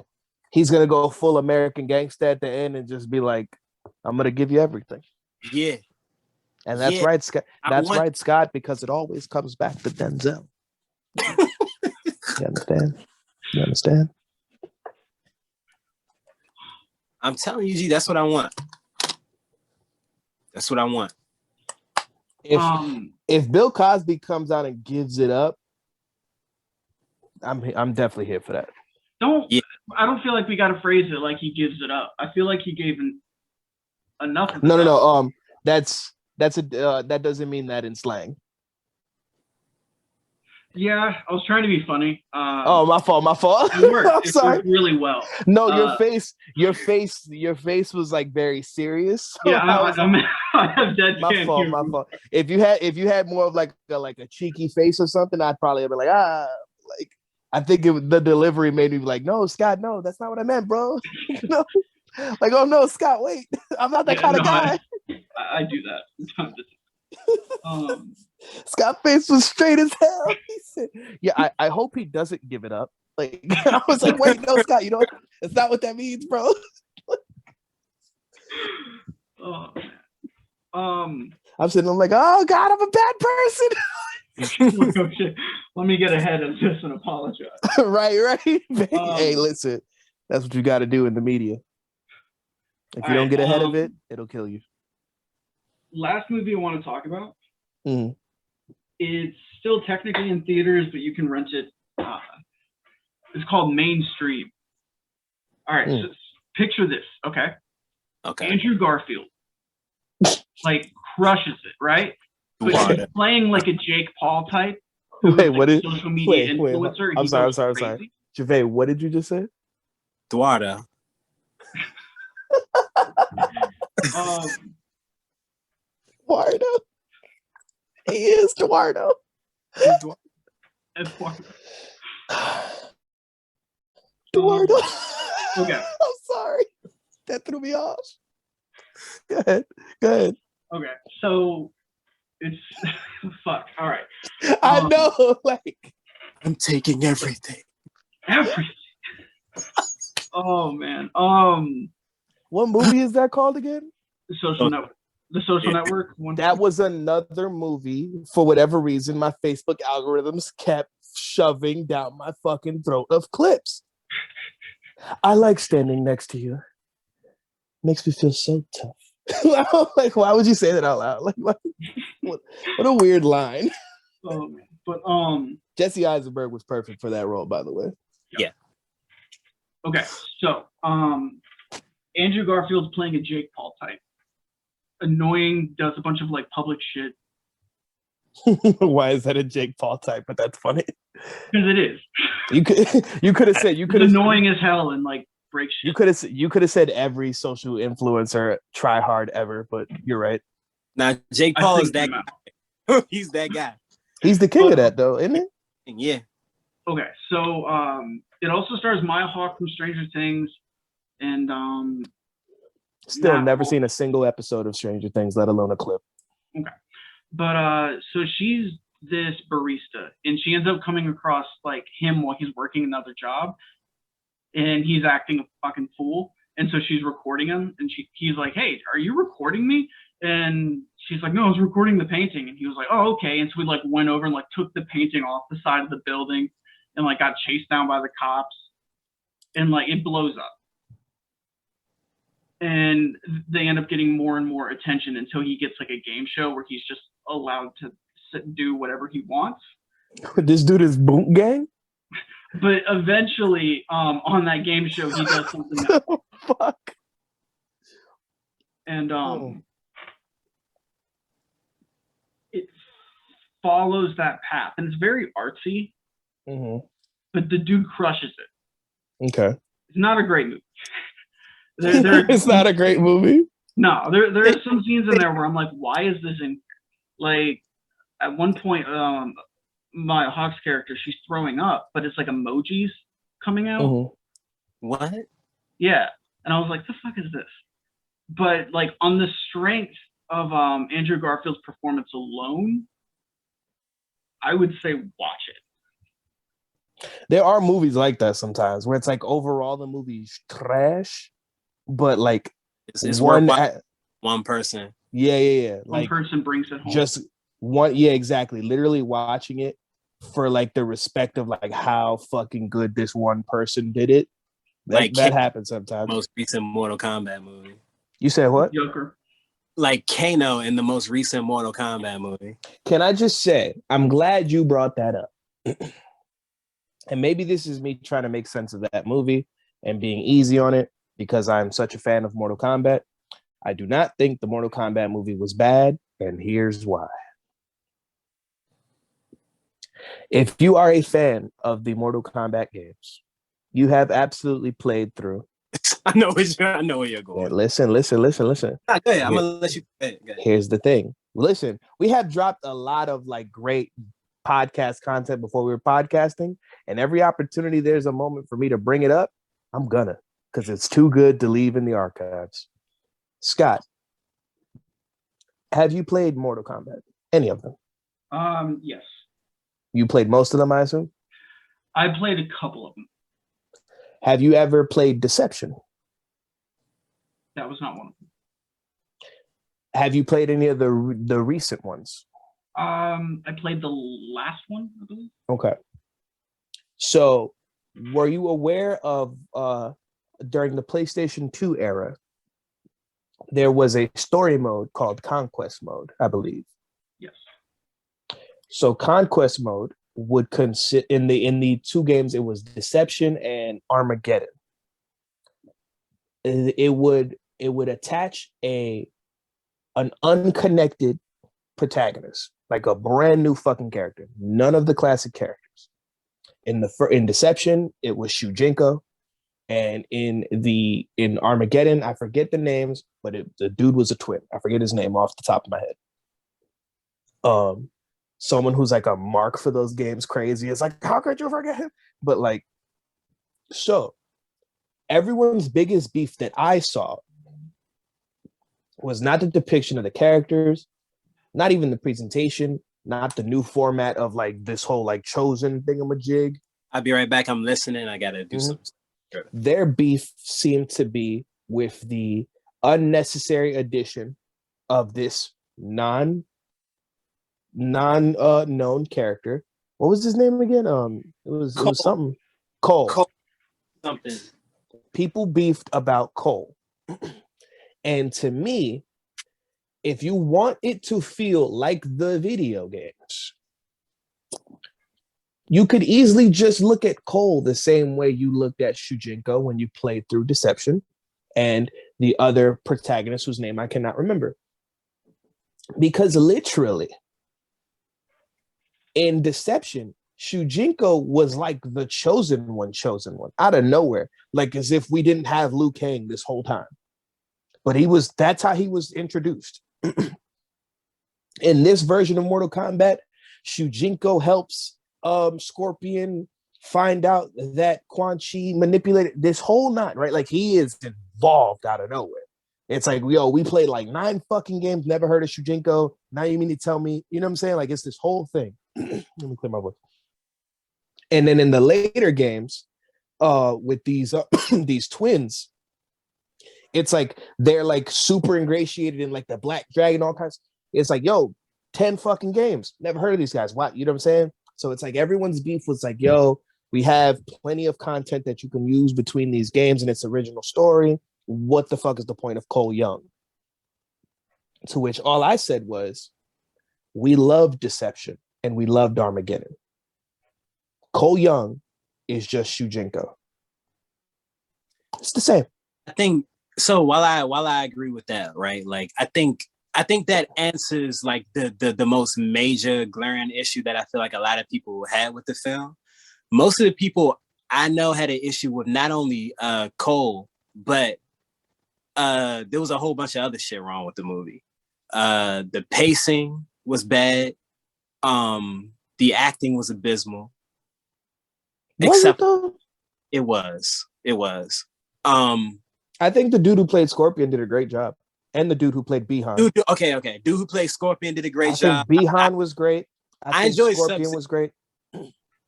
He's gonna go full American gangster at the end and just be like, I'm gonna give you everything. Yeah. And that's right, Scott. That's right, Scott, because it always comes back to Denzel. You understand? You understand? I'm telling you, G, that's what I want. That's what I want. If Bill Cosby comes out and gives it up, I'm definitely here for that. I don't feel like we gotta phrase it like he gives it up. I feel like he gave enough. No. That doesn't mean that in slang. Yeah, I was trying to be funny. My fault. It worked. I'm sorry. It worked really well. No, your face was like very serious. So yeah, I have dead. My fault. If you had more of like a cheeky face or something, I'd probably be like, I think the delivery made me be like, no, Scott, no, that's not what I meant, bro. No. Like, oh no, Scott, wait, I'm not that kind of guy. I do that. Scott face was straight as hell. He said, "Yeah, I hope he doesn't give it up." Like I was like, "Wait, no, Scott, you know that's not what that means, bro." I'm sitting. I'm like, "Oh God, I'm a bad person." Let me get ahead of this and apologize. right. Hey, listen, that's what you got to do in the media. If you don't get ahead of it, it'll kill you. Last movie I want to talk about. Mm-hmm. It's still technically in theaters, but you can rent it. It's called Mainstream. All right, so picture this, okay? Okay. Andrew Garfield, like, crushes it, right? But he's playing like a Jake Paul type. Wait, what is social media influencer? I'm sorry. Gervais, what did you just say? Eduardo. Eduardo. He is Eduardo. Eduardo. Okay. I'm sorry. That threw me off. Go ahead. Okay. So it's fuck. All right. I know. Like I'm taking everything. Oh man. What movie is that called again? The Social Network. The Social Network. That was another movie. For whatever reason, my Facebook algorithms kept shoving down my fucking throat of clips. I like standing next to you. Makes me feel so tough. Like, why would you say that out loud? Like, what a weird line. Oh man. But Jesse Eisenberg was perfect for that role, by the way. Yeah. Okay, so Andrew Garfield's playing a Jake Paul type. Annoying, does a bunch of like public shit. Why is that a Jake Paul type? But that's funny. Because it is. You could have said annoying as hell and like break shit. You could have said every social influencer try hard ever, but you're right. Now Jake Paul is that guy. He's that guy. He's the king of that though, isn't he? Yeah. Okay, so it also stars Maya Hawke from Stranger Things, and still never seen a single episode of Stranger Things, let alone a clip. Okay, but so she's this barista, and she ends up coming across like him while he's working another job, and he's acting a fucking fool, and so she's recording him, and he's like, "Hey, are you recording me?" And she's like, "No, I was recording the painting." And he was like, "Oh, okay." And so we like went over and like took the painting off the side of the building, and like got chased down by the cops, and like it blows up. And they end up getting more and more attention until he gets like a game show where he's just allowed to do whatever he wants. This dude is Boot Gang? But eventually, on that game show, he does something else. Fuck. And follows that path, and it's very artsy, but the dude crushes it. Okay. It's not a great movie. It's not a great movie. No, there are some scenes in there where I'm like, why is this in? Like, at one point, my Hawks character, she's throwing up, but it's like emojis coming out. What? Yeah, and I was like, the fuck is this? But like on the strength of Andrew Garfield's performance alone, I would say watch it. There are movies like that sometimes where it's like overall the movie's trash, but like it's one person. Yeah. One person brings it home. Just one, yeah, exactly. Literally watching it for like the respect of like how fucking good this one person did it. That happens sometimes. Most recent Mortal Kombat movie. You said what? Joker. Like Kano in the most recent Mortal Kombat movie. Can I just say, I'm glad you brought that up. And maybe this is me trying to make sense of that movie and being easy on it because I'm such a fan of Mortal Kombat. I do not think the Mortal Kombat movie was bad, and here's why. If you are a fan of the Mortal Kombat games, you have absolutely played through. I know where you're going. Yeah, listen. Go ahead. I'm gonna let you. Go ahead. Here's the thing. Listen, we have dropped a lot of like great podcast content before we were podcasting, and every opportunity there's a moment for me to bring it up, I'm gonna, because it's too good to leave in the archives. Scott, have you played Mortal Kombat? Any of them? Yes. You played most of them, I assume? I played a couple of them. Have you ever played Deception? That was not one of them. Have you played any of the recent ones? I played the last one, I believe. Okay. So, were you aware of during the PlayStation 2 era, there was a story mode called Conquest Mode, I believe. Yes. So Conquest Mode would consist in the two games. It was Deception and Armageddon. It would attach an unconnected protagonist, like a brand new fucking character, none of the classic characters. In Deception, it was Shujinko, and in Armageddon, I forget the names, but the dude was a twin. I forget his name off the top of my head. Someone who's like a mark for those games, crazy. It's like, how could you forget him? But like, so everyone's biggest beef that I saw was not the depiction of the characters, not even the presentation, not the new format of like this whole like chosen thingamajig. I'll be right back. I'm listening. I gotta do something. Sure. Their beef seemed to be with the unnecessary addition of this non known character. What was his name again? It was something. Cole. Something. People beefed about Cole. And to me, if you want it to feel like the video games, you could easily just look at Cole the same way you looked at Shujinko when you played through Deception and the other protagonist whose name I cannot remember. Because literally, in Deception, Shujinko was like the chosen one out of nowhere, like as if we didn't have Liu Kang this whole time. But that's how he was introduced. In this version of Mortal Kombat, Shujinko helps Scorpion find out that Quan Chi manipulated this whole knot, right? Like he is involved out of nowhere. It's like, we played like 9 fucking games, never heard of Shujinko. Now you mean to tell me, you know what I'm saying? Like it's this whole thing. Let me clear my voice. And then in the later games, with these these twins, it's like they're like super ingratiated in like the Black Dragon, all kinds. It's like, 10 fucking games. Never heard of these guys. What? You know what I'm saying? So it's like everyone's beef was like, we have plenty of content that you can use between these games and its original story. What the fuck is the point of Cole Young? To which all I said was, we loved Deception and we loved Armageddon. Cole Young is just Shujinko. It's the same. I think so. While I agree with that, right? Like I think I think that answers like the most major glaring issue that I feel like a lot of people had with the film. Most of the people I know had an issue with not only Cole, but there was a whole bunch of other shit wrong with the movie. The pacing was bad. The acting was abysmal. Except it was. I think the dude who played Scorpion did a great job, and the dude who played Bihan. Okay. Dude who played Scorpion did a great job. Think Bihan was great. I enjoyed Scorpion was great.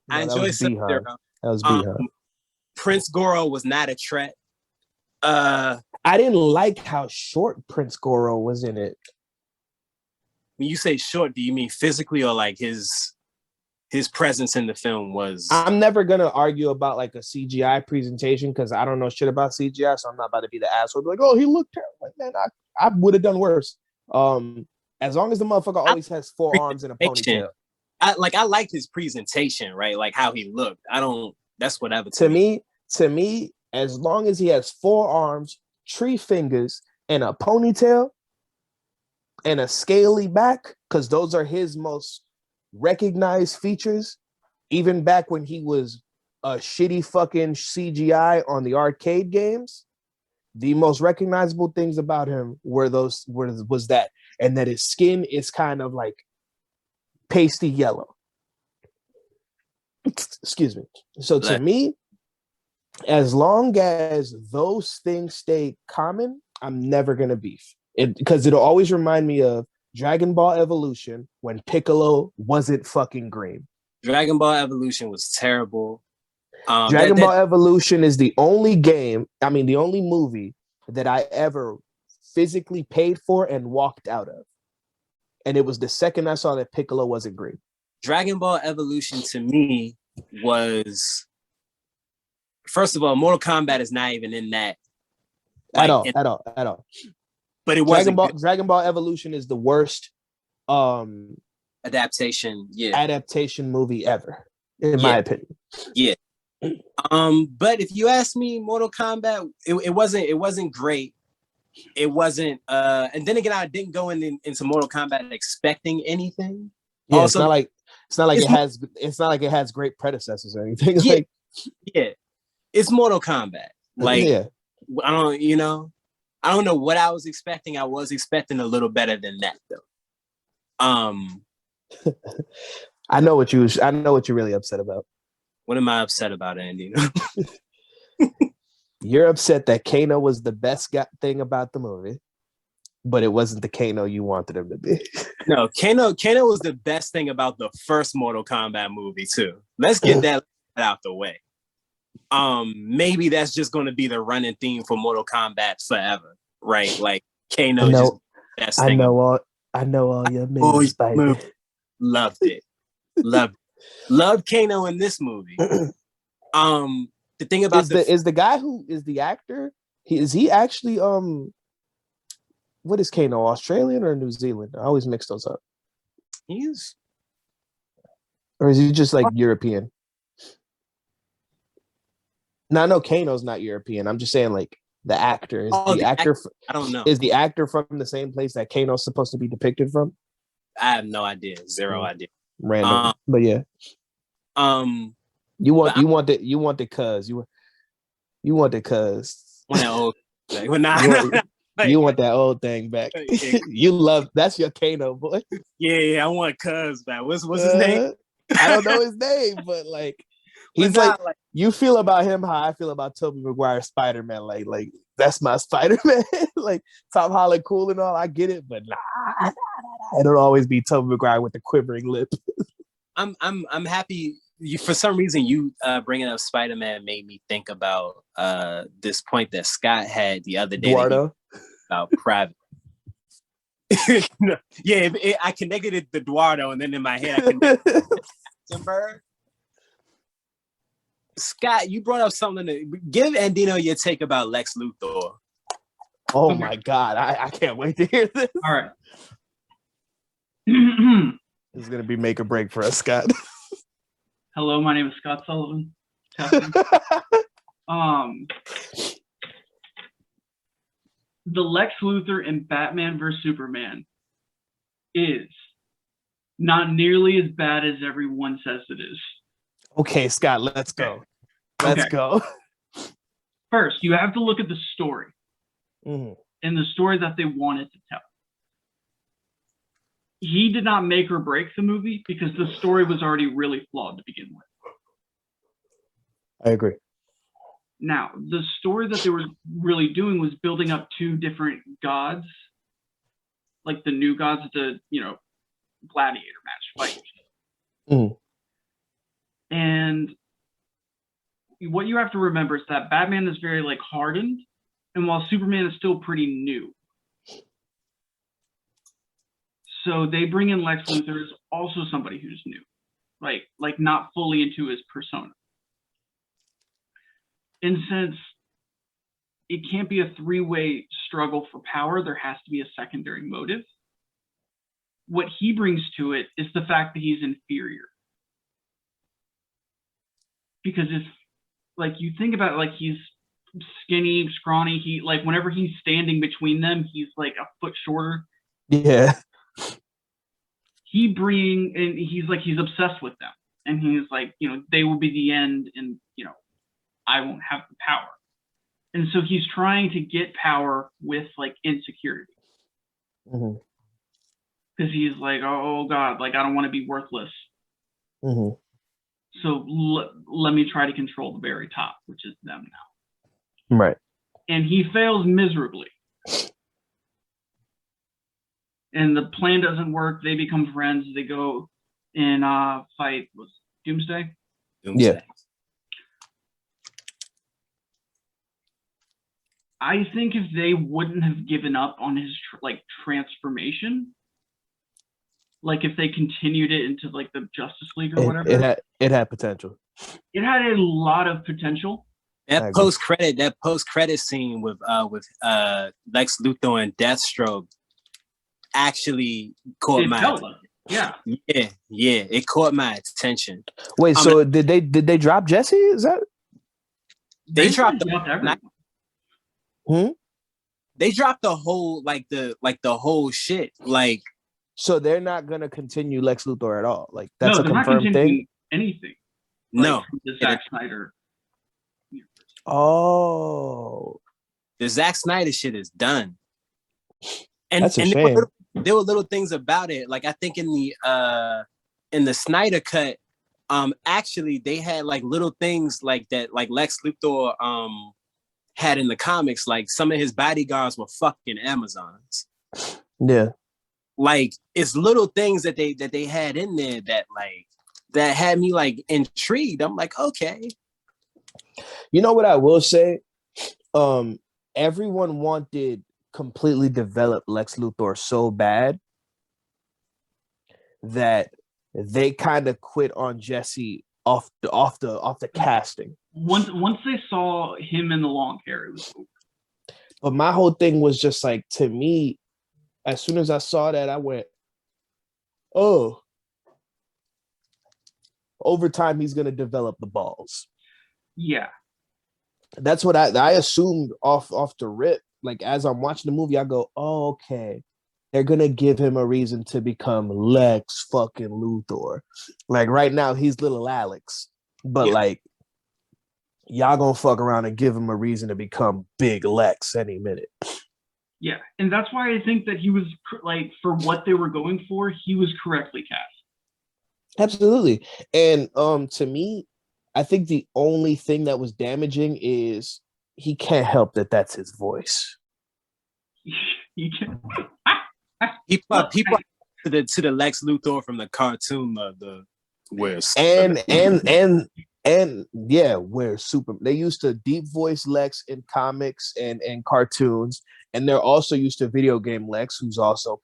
I enjoyed Bihan. That was Bihan. Prince Goro was not a threat. I didn't like how short Prince Goro was in it. When you say short, do you mean physically or like his presence in the film was? I'm never gonna argue about like a CGI presentation because I don't know shit about CGI, so I'm not about to be the asshole. Be like, oh, he looked terrible. Like, man, I would have done worse. As long as the motherfucker always has 4 arms and a ponytail. I liked his presentation, right? Like how he looked. That's whatever. To me, as long as he has 4 arms, 3 fingers, and a ponytail and a scaly back, because those are his most recognized features, even back when he was a shitty fucking CGI on the arcade games, the most recognizable things about him was that, and that his skin is kind of like pasty yellow. Excuse me. So to me, as long as those things stay common, I'm never gonna beef it, because it'll always remind me of Dragon Ball Evolution when Piccolo wasn't fucking green. Dragon Ball Evolution was terrible. Dragon Ball Evolution is the only the only movie that I ever physically paid for and walked out of. And it was the second I saw that Piccolo wasn't green. Dragon Ball Evolution to me was, first of all, Mortal Kombat is not even in that. At all. But it wasn't Dragon Ball Evolution is the worst adaptation movie ever, in my opinion. Yeah. But if you ask me, Mortal Kombat, it wasn't great. It wasn't and then again, I didn't go into Mortal Kombat expecting anything. Yeah, also, it's not like it has great predecessors or anything. Yeah, yeah. It's Mortal Kombat. Like, yeah. I don't know what I was expecting. I was expecting a little better than that, though. I know what you're really upset about. What am I upset about, Andy? You're upset that Kano was the best thing about the movie, but it wasn't the Kano you wanted him to be. No, Kano was the best thing about the first Mortal Kombat movie too. Let's get that out the way. Maybe that's just going to be the running theme for Mortal Kombat forever, right? Like Kano just best thing. I know all your moves, baby. Loved it. Loved Kano in this movie. The thing about is the guy who is the actor, is he actually what is Kano, Australian or New Zealand? I always mix those up. Or is he just like European? No, no, Kano's not European. I'm just saying, like, the actor I don't know. Is the actor from the same place that Kano's supposed to be depicted from? I have no idea. Zero idea. Random, but yeah. You want the cuz. You want that old thing. You want that old thing back. That's your Kano, boy. Yeah, I want cuz back. What's his name? I don't know his name, but like he's like you feel about him how I feel about Tobey Maguire's Spider-Man. Like that's my Spider-Man. Like Tom Holland cool and all, I get it, but nah. It'll always be Tobey Maguire with the quivering lip. I'm happy. For some reason, you bringing up Spider-Man made me think about this point that Scott had the other day about private. Yeah, I connected it to Eduardo, and then in my head I connected Bird. Scott, you brought up something give Andino your take about Lex Luthor. Oh my God, I can't wait to hear this. All right. This is gonna be make or break for us, Scott. Hello, my name is Scott Sullivan. The Lex Luthor in Batman vs Superman is not nearly as bad as everyone says it is. Okay, Scott, let's go. Let's go. First, you have to look at the story and the story that they wanted to tell. He did not make or break the movie because the story was already really flawed to begin with. I agree. Now, the story that they were really doing was building up two different gods, like the new gods, the gladiator match fight. And what you have to remember is that Batman is very like hardened, and while Superman is still pretty new. So they bring in Lex Luthor as also somebody who's new, like not fully into his persona. And since it can't be a three-way struggle for power, there has to be a secondary motive. What he brings to it is the fact that he's inferior. Because if, like, you think about it, like, he's skinny, scrawny, he, like, whenever he's standing between them, he's, like, a foot shorter. Yeah. And he's obsessed with them. And he's like, they will be the end, and, I won't have the power. And so he's trying to get power with, like, insecurity. Because he's like, oh, God, like, I don't want to be worthless. So let me try to control the very top, which is them now. Right. And he fails miserably. And the plan doesn't work. They become friends. They go and fight Doomsday. Yeah. I think if they wouldn't have given up on his transformation, like if they continued it into like the Justice League or whatever, it had potential. It had a lot of potential. That post credit scene with Lex Luthor and Deathstroke actually caught my attention. Yeah, it caught my attention. Wait, so did they drop Jesse? Is that they dropped everything? They dropped the whole the whole shit. Like, so they're not gonna continue Lex Luthor at all. Like, that's a confirmed not thing. Anything? No, the Zack Snyder. Oh, the Zack Snyder shit is done. And that's a shame. There were little things about it. Like, I think in the Snyder cut, actually they had like little things like that, like Lex Luthor had in the comics, like some of his bodyguards were fucking Amazons. Yeah. Like, it's little things that they had in there that had me like intrigued. I'm like, okay. You know what I will say? Everyone wanted completely developed Lex Luthor so bad that they kind of quit on Jesse off the casting. Once they saw him in the long hair, it was over. But my whole thing was just like, to me, as soon as I saw that, I went, oh, over time he's gonna develop the balls. Yeah. That's what I assumed off the rip. Like, as I'm watching the movie, I go, oh, okay. They're gonna give him a reason to become Lex fucking Luthor. Like, right now he's little Alex. But like, y'all gonna fuck around and give him a reason to become Big Lex any minute. Yeah, and that's why I think that he was, like, for what they were going for, he was correctly cast. Absolutely. And to me, I think the only thing that was damaging is he can't help that that's his voice. He can. People to the Lex Luthor from the cartoon of the West. And yeah, where they used to deep voice Lex in comics and cartoons, and they're also used to video game Lex, who's also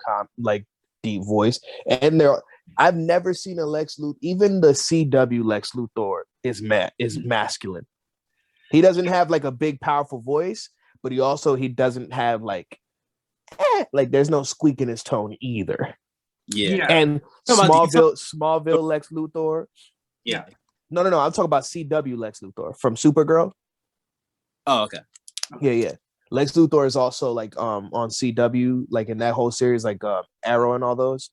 deep voice. And I've never seen a Lex Luthor, even the CW Lex Luthor is masculine. He doesn't have like a big powerful voice, but he doesn't have like there's no squeak in his tone either. Yeah. And Smallville Lex Luthor. Yeah. No. I'm talking about CW Lex Luthor from Supergirl. Oh, okay. Yeah. Lex Luthor is also like on CW, like in that whole series, like Arrow and all those.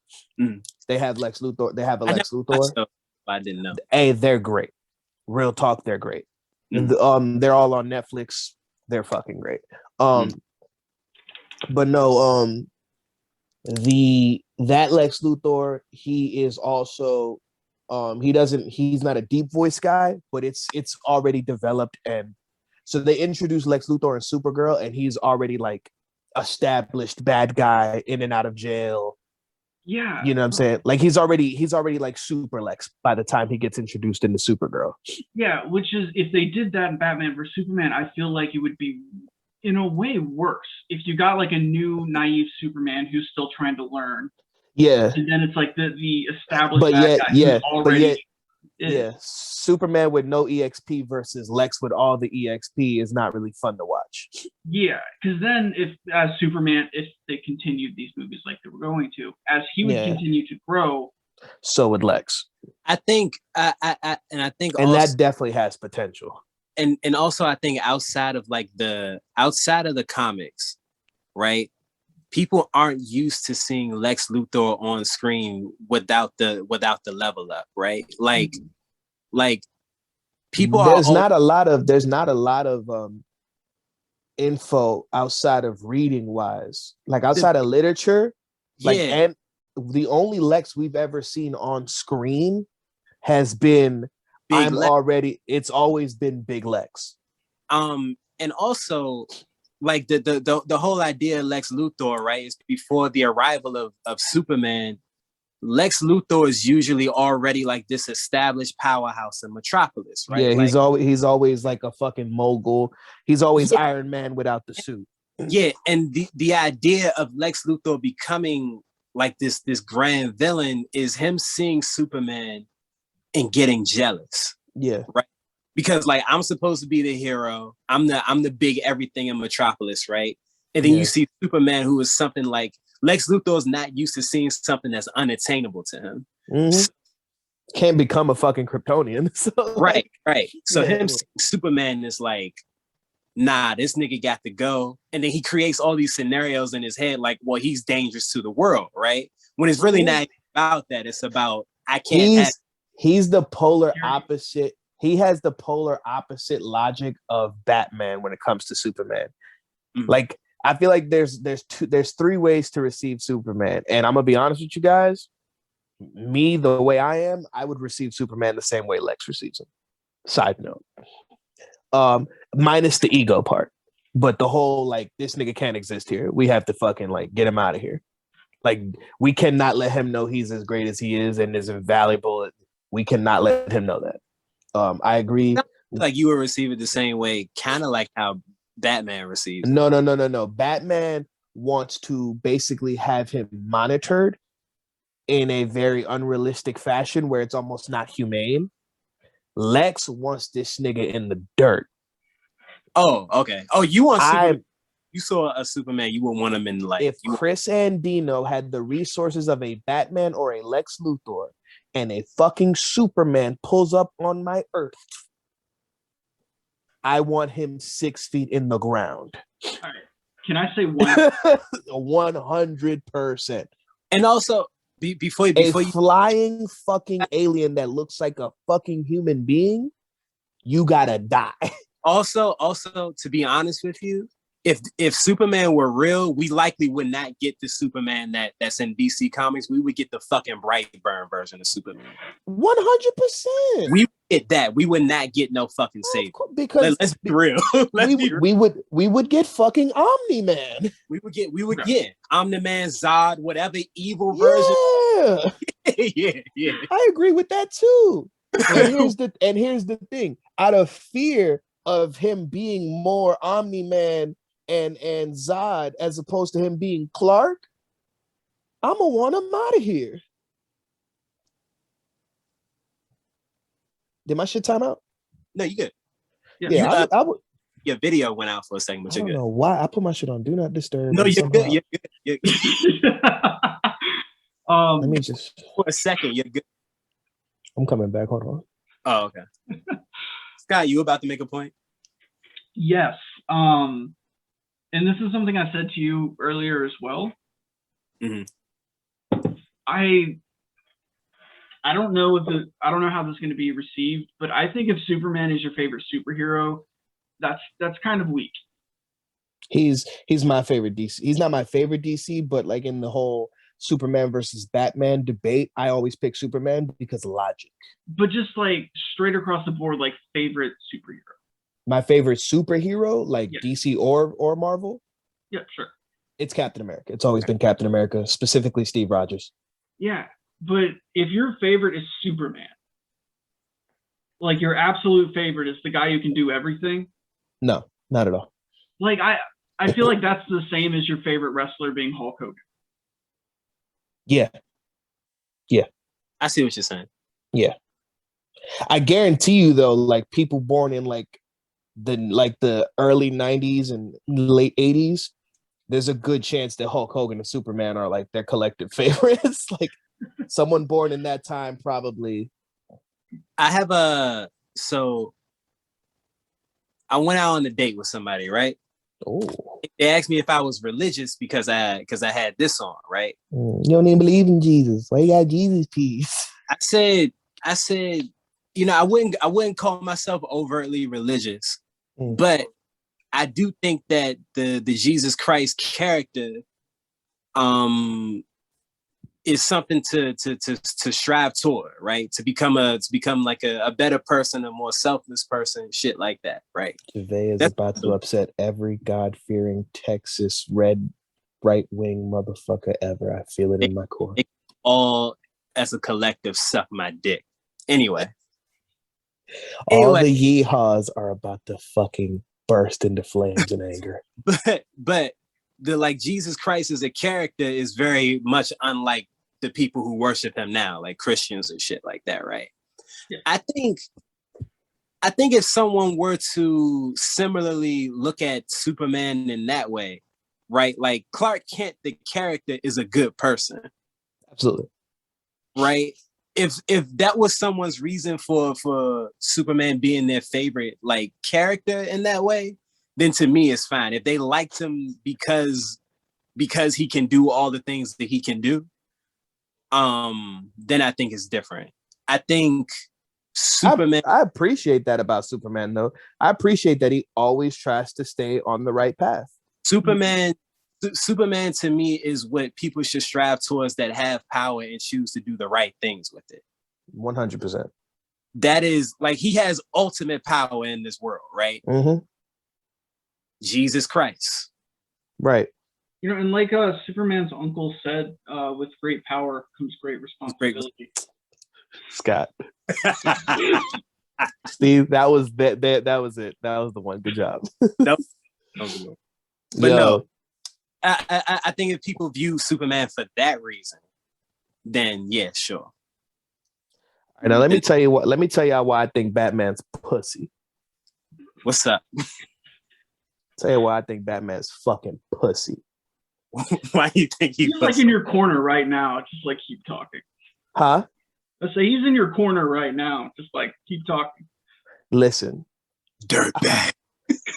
They have Lex Luthor. They have a Lex Luthor. I didn't know. Hey, they're great. Real talk, they're great. They're all on Netflix. They're fucking great. But no, that Lex Luthor, he is also he's not a deep voice guy, but it's already developed. And so they introduced Lex Luthor and Supergirl, and he's already like established bad guy in and out of jail. Yeah. You know what I'm saying? Like he's already like Super Lex by the time he gets introduced into Supergirl. Yeah, which is, if they did that in Batman vs Superman, I feel like it would be in a way worse if you got like a new naive Superman who's still trying to learn. Yeah. And then it's like the established bad guy who's already Superman with no EXP versus Lex with all the EXP is not really fun to watch. Yeah, because then if they continued these movies like they were going to, as he would continue to grow, so would Lex. I think, and that definitely has potential. And also I think outside of the comics, right? People aren't used to seeing Lex Luthor on screen without the level up, right? Like people there's not a lot of info outside of reading wise, like outside of literature, and the only Lex we've ever seen on screen has been it's always been Big Lex. And also like the whole idea of Lex Luthor, right, is before the arrival of Superman. Lex Luthor is usually already like this established powerhouse in Metropolis, right? Yeah, like, he's always like a fucking mogul. He's always Iron Man without the suit. Yeah, and the idea of Lex Luthor becoming like this grand villain is him seeing Superman and getting jealous. Yeah. Right? Because like I'm supposed to be the hero. I'm the big everything in Metropolis, right? And then you see Superman, who is something like Lex Luthor is not used to seeing something that's unattainable to him. So, can't become a fucking Kryptonian. So, right. So Superman is like, nah, this nigga got to go. And then he creates all these scenarios in his head like, well, he's dangerous to the world, right? When it's really not about that. It's about, I can't. He's the polar opposite. He has the polar opposite logic of Batman when it comes to Superman. Like, I feel like there's three ways to receive Superman. And I'm going to be honest with you guys. Me, the way I am, I would receive Superman the same way Lex receives him. Side note. Minus the ego part. But the whole, like, this nigga can't exist here. We have to fucking, like, get him out of here. Like, we cannot let him know he's as great as he is and is invaluable. We cannot let him know that. I agree. Like you would receive it the same way, kind of like how Batman receives. No. Batman wants to basically have him monitored in a very unrealistic fashion where it's almost not humane. Lex wants this nigga in the dirt. Oh, okay. Oh, you want Superman? You saw a Superman, you would want him in like. If Chris Andino had the resources of a Batman or a Lex Luthor, and a fucking Superman pulls up on my Earth, I want him 6 feet in the ground. All right. Can I say 100%. And also, before you flying fucking alien that looks like a fucking human being, you gotta die. Also, to be honest with you, if Superman were real, we likely would not get the Superman that's in DC Comics. We would get the fucking Brightburn version of Superman. 100%. We would get that. We would not get no fucking Savior. Because let's be real. We would get fucking Omni-Man. We would get Omni-Man, Zod, whatever evil version. Yeah. I agree with that too. And here's the thing. Out of fear of him being more Omni-Man and Zod as opposed to him being Clark, I'm gonna want him out of here. Did my shit time out? No, you good. Yeah, I would. Your video went out for a second, but you're good. I don't know why I put my shit on Do Not Disturb. No, you're good. You're good. Let me just for a second. You're good. I'm coming back. Hold on. Oh, okay. Scott, you about to make a point? Yes. and this is something I said to you earlier as well. Mm-hmm. I don't know how this is going to be received, but I think if Superman is your favorite superhero, that's kind of weak. He's my favorite DC. He's not my favorite DC, but like in the whole Superman versus Batman debate, I always pick Superman because of logic. But just like straight across the board, like favorite superhero. My favorite superhero, like DC or Marvel? Yeah, sure. It's Captain America. It's always been Captain America, specifically Steve Rogers. Yeah, but if your favorite is Superman, like your absolute favorite is the guy who can do everything. No, not at all. Like I feel like that's the same as your favorite wrestler being Hulk Hogan. Yeah. I see what you're saying. Yeah. I guarantee you though, like people born in like the early 90s and late 80s, there's a good chance that Hulk Hogan and Superman are like their collective favorites. Like someone born in that time probably. I have so I went out on a date with somebody, right? Oh. They asked me if I was religious because I had this on, right? You don't even believe in Jesus. Why you got Jesus piece? I said, you know, I wouldn't call myself overtly religious, but I do think that the Jesus Christ character is something to strive toward, right? To become like a better person, a more selfless person, shit like that, right? Gervais is about to upset every God-fearing Texas red right-wing motherfucker ever. I feel it in my core. All as a collective suck my dick. Anyway. All the yeehaws are about to fucking burst into flames in anger. But the like Jesus Christ as a character is very much unlike the people who worship him now, like Christians and shit like that, right? Yeah. I think if someone were to similarly look at Superman in that way, right? Like Clark Kent, the character, is a good person. Absolutely. Right? If that was someone's reason for Superman being their favorite like character in that way, then to me it's fine. If they liked him because he can do all the things that he can do, then I think it's different. I think Superman. I appreciate that about Superman, though. I appreciate that he always tries to stay on the right path. Superman to me is what people should strive towards that have power and choose to do the right things with it. 100%. That is like he has ultimate power in this world, right? Mm-hmm. Jesus Christ. Right. You know, and like Superman's uncle said, with great power comes great responsibility. Scott. Steve, that was it. That was the one. Good job. Nope. But no, I think if people view Superman for that reason, then yeah, sure. All right, now let me tell you why I think Batman's pussy. What's up? Tell you why I think Batman's fucking pussy. Why do you think he's like in your corner right now? Just like keep talking. Huh? I say he's in your corner right now. Just like keep talking. Listen, dirtbag.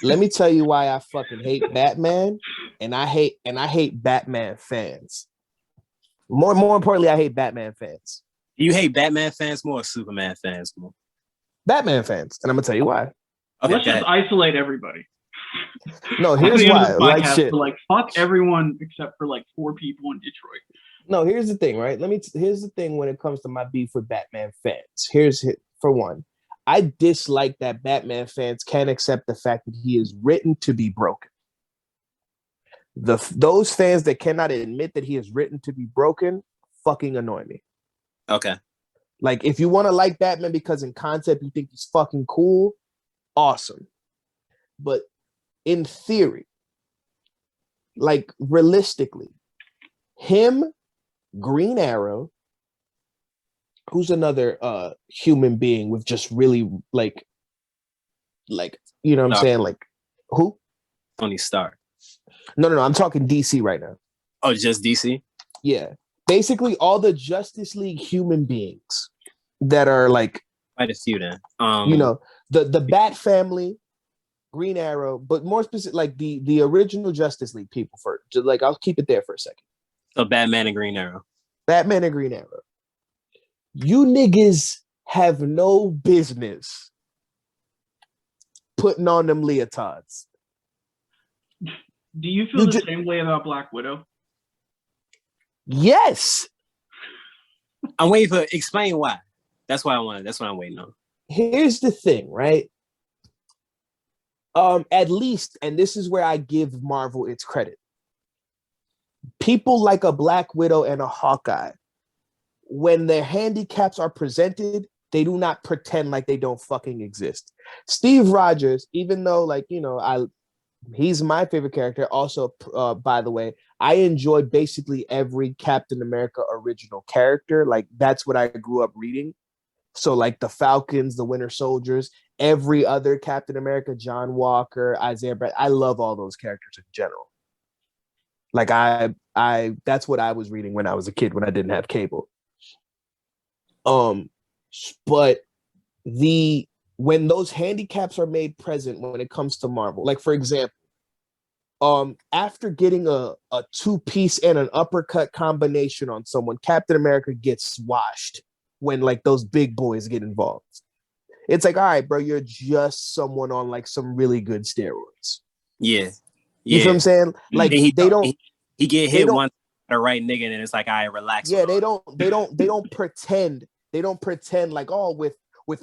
Let me tell you why I fucking hate Batman, and I hate Batman fans. More importantly, I hate Batman fans. You hate Batman fans more or Superman fans more? Batman fans, and I'm gonna tell you why. Okay, let's just isolate everybody. No, here's why. Like shit. Like fuck everyone except for like 4 people in Detroit. No, here's the thing, right? Here's the thing when it comes to my beef with Batman fans. For one, I dislike that Batman fans can't accept the fact that he is written to be broken. Those fans that cannot admit that he is written to be broken fucking annoy me. Okay. Like, if you want to like Batman because in concept you think he's fucking cool, awesome. But in theory, like realistically, him, Green Arrow, who's another human being with just really like you know what I'm saying? Like who? Tony Stark. No, I'm talking DC right now. Oh, just DC? Yeah. Basically all the Justice League human beings that are like quite a few then. You know, the Bat family, Green Arrow, but more specific, like the original Justice League people first. Just like I'll keep it there for a second. So Batman and Green Arrow. Batman and Green Arrow. You niggas have no business putting on them leotards. Do you feel the same way about Black Widow? Yes. I'm waiting for explain why. That's what I'm waiting on. Here's the thing, right? At least, and this is where I give Marvel its credit. People like a Black Widow and a Hawkeye, when their handicaps are presented, they do not pretend like they don't fucking exist. Steve Rogers, even though, like, you know, he's my favorite character. Also, by the way, I enjoy basically every Captain America original character. Like, that's what I grew up reading. So, like, the Falcons, the Winter Soldiers, every other Captain America, John Walker, Isaiah Brett, I love all those characters in general. Like, I that's what I was reading when I was a kid, when I didn't have cable. But when those handicaps are made present when it comes to Marvel, like, for example, after getting a two-piece and an uppercut combination on someone, Captain America gets washed when, like, those big boys get involved. It's like, all right, bro, you're just someone on, like, some really good steroids. Yeah. You feel what I'm saying? Like, he get hit don't, once the right nigga, and it's like, I relax. Yeah, they don't pretend. They don't pretend like, oh, with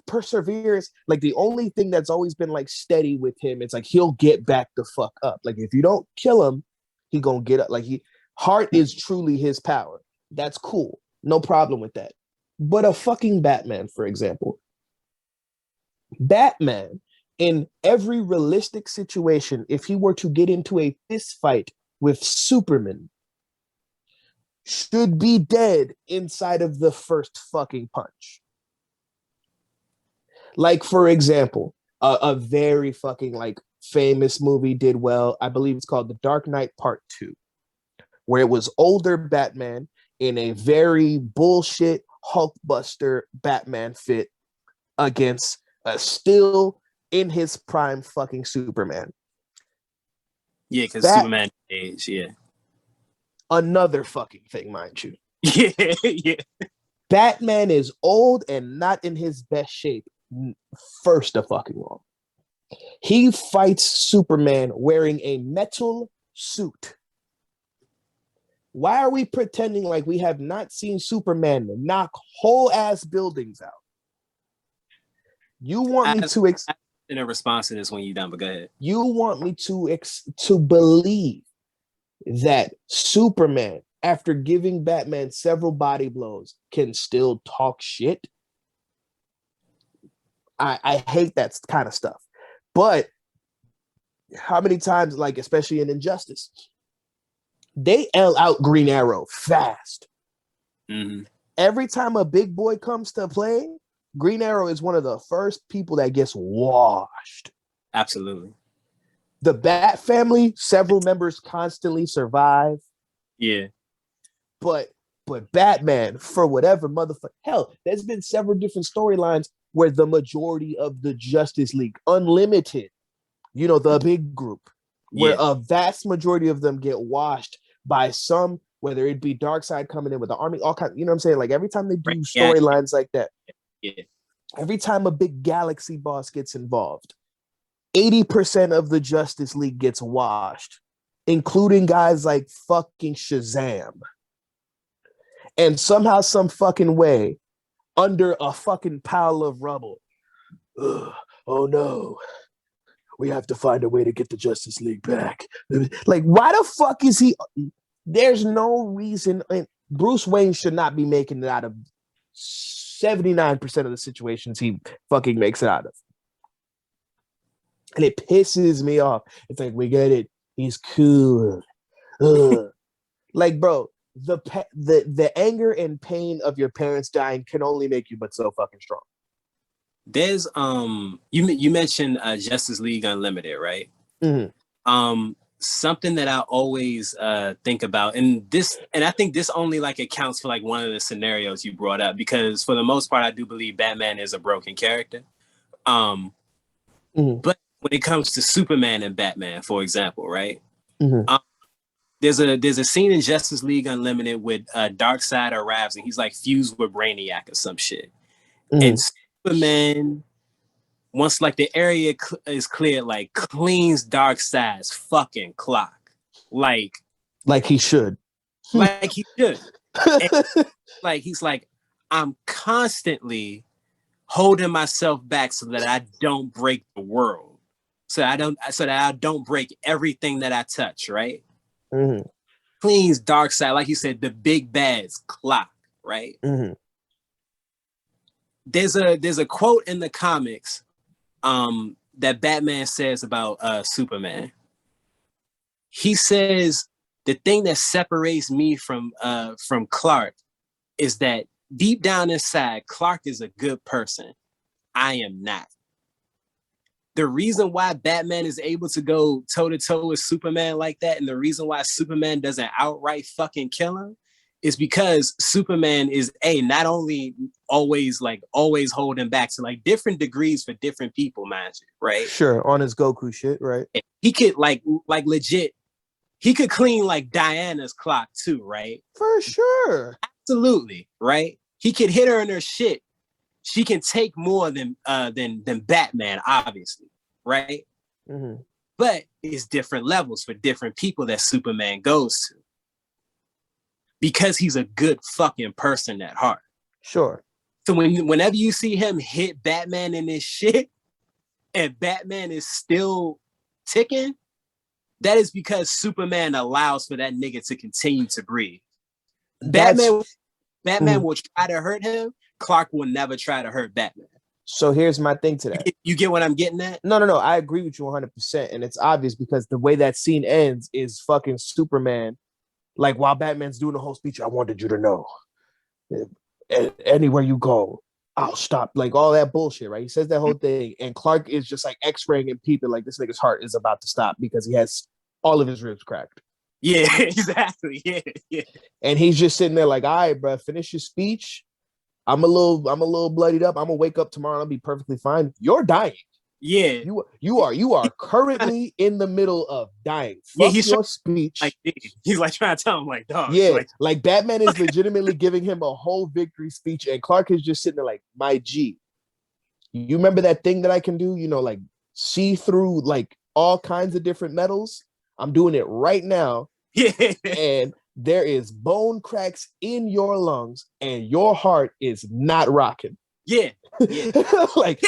perseverance, like, the only thing that's always been, like, steady with him, it's like he'll get back the fuck up. Like, if you don't kill him, he gonna get up. Like, heart is truly his power. That's cool. No problem with that. But a fucking Batman, for example. Batman, in every realistic situation, if he were to get into a fist fight with Superman, should be dead inside of the first fucking punch. Like, for example, a very fucking, like, famous movie did well. I believe it's called The Dark Knight Part 2, where it was older Batman in a very bullshit Hulkbuster Batman fit against a still in his prime fucking Superman. Yeah, because Superman age, yeah. Another fucking thing, mind you. Yeah, yeah. Batman is old and not in his best shape. First of fucking all, he fights Superman wearing a metal suit. Why are we pretending like we have not seen Superman knock whole ass buildings out? You want me to in a response to this when you're done, but go ahead. You want me to believe that Superman, after giving Batman several body blows, can still talk shit? I hate that kind of stuff. But how many times, like, especially in Injustice, they L out Green Arrow fast. Mm-hmm. Every time a big boy comes to play, Green Arrow is one of the first people that gets washed. Absolutely. The Bat family, several members constantly survive. Yeah. But Batman, for whatever motherfucker, hell, there's been several different storylines where the majority of the Justice League, Unlimited, you know, the big group, where a vast majority of them get washed by some, whether it be Darkseid coming in with the army, all kinds, you know what I'm saying? Like, every time they do storylines like that, every time a big galaxy boss gets involved, 80% of the Justice League gets washed, including guys like fucking Shazam. And somehow, some fucking way, under a fucking pile of rubble, oh no, we have to find a way to get the Justice League back. Like, why the fuck is he? There's no reason. Bruce Wayne should not be making it out of 79% of the situations he fucking makes it out of. And it pisses me off. It's like, we get it. He's cool. Like, bro, the anger and pain of your parents dying can only make you but so fucking strong. There's you mentioned Justice League Unlimited, right? Mm-hmm. Something that I always think about, and I think this only like accounts for like one of the scenarios you brought up, because for the most part I do believe Batman is a broken character. Mm-hmm. But when it comes to Superman and Batman, for example, right? Mm-hmm. There's a scene in Justice League Unlimited with Darkseid arrives and he's like fused with Brainiac or some shit. Mm-hmm. And Superman, once like the area is cleared, like cleans Darkseid's fucking clock, like he should, like he should. Like he's like, I'm constantly holding myself back so that I don't break the world, so that I don't break everything that I touch, right? Mm-hmm. Cleans Darkseid, like you said, the big bad's clock, right? Mm-hmm. There's a quote in the comics that Batman says about Superman. He says the thing that separates me from Clark is that deep down inside, Clark is a good person. I am not. The reason why Batman is able to go toe-to-toe with Superman like that, and the reason why Superman doesn't outright fucking kill him, is because Superman is not only always holding back to like different degrees for different people, mind you, right? Sure, on his Goku shit, right? He could like legit, he could clean like Diana's clock too, right? For sure. Absolutely, right? He could hit her in her shit. She can take more than Batman, obviously, right? Mm-hmm. But it's different levels for different people that Superman goes to. Because he's a good fucking person at heart. Sure. So whenever you see him hit Batman in this shit, and Batman is still ticking, that is because Superman allows for that nigga to continue to breathe. Batman will try to hurt him. Clark will never try to hurt Batman. So here's my thing to that. You get what I'm getting at? No. I agree with you 100%. And it's obvious because the way that scene ends is fucking Superman. Like while Batman's doing the whole speech, I wanted you to know, anywhere you go, I'll stop. Like all that bullshit, right? He says that whole thing. And Clark is just like x-raying and peeping like this nigga's heart is about to stop because he has all of his ribs cracked. Yeah, exactly. Yeah. And he's just sitting there like, all right, bro, finish your speech. I'm a little bloodied up. I'm gonna wake up tomorrow and I'll be perfectly fine. You're dying. Yeah. You are currently in the middle of dying. Fuck your speech. Like, he's like trying to tell him like, dog. Yeah, like Batman is legitimately giving him a whole victory speech, and Clark is just sitting there like, my G. You remember that thing that I can do? You know, like see through like all kinds of different metals. I'm doing it right now. Yeah. And there is bone cracks in your lungs, and your heart is not rocking. Yeah. Like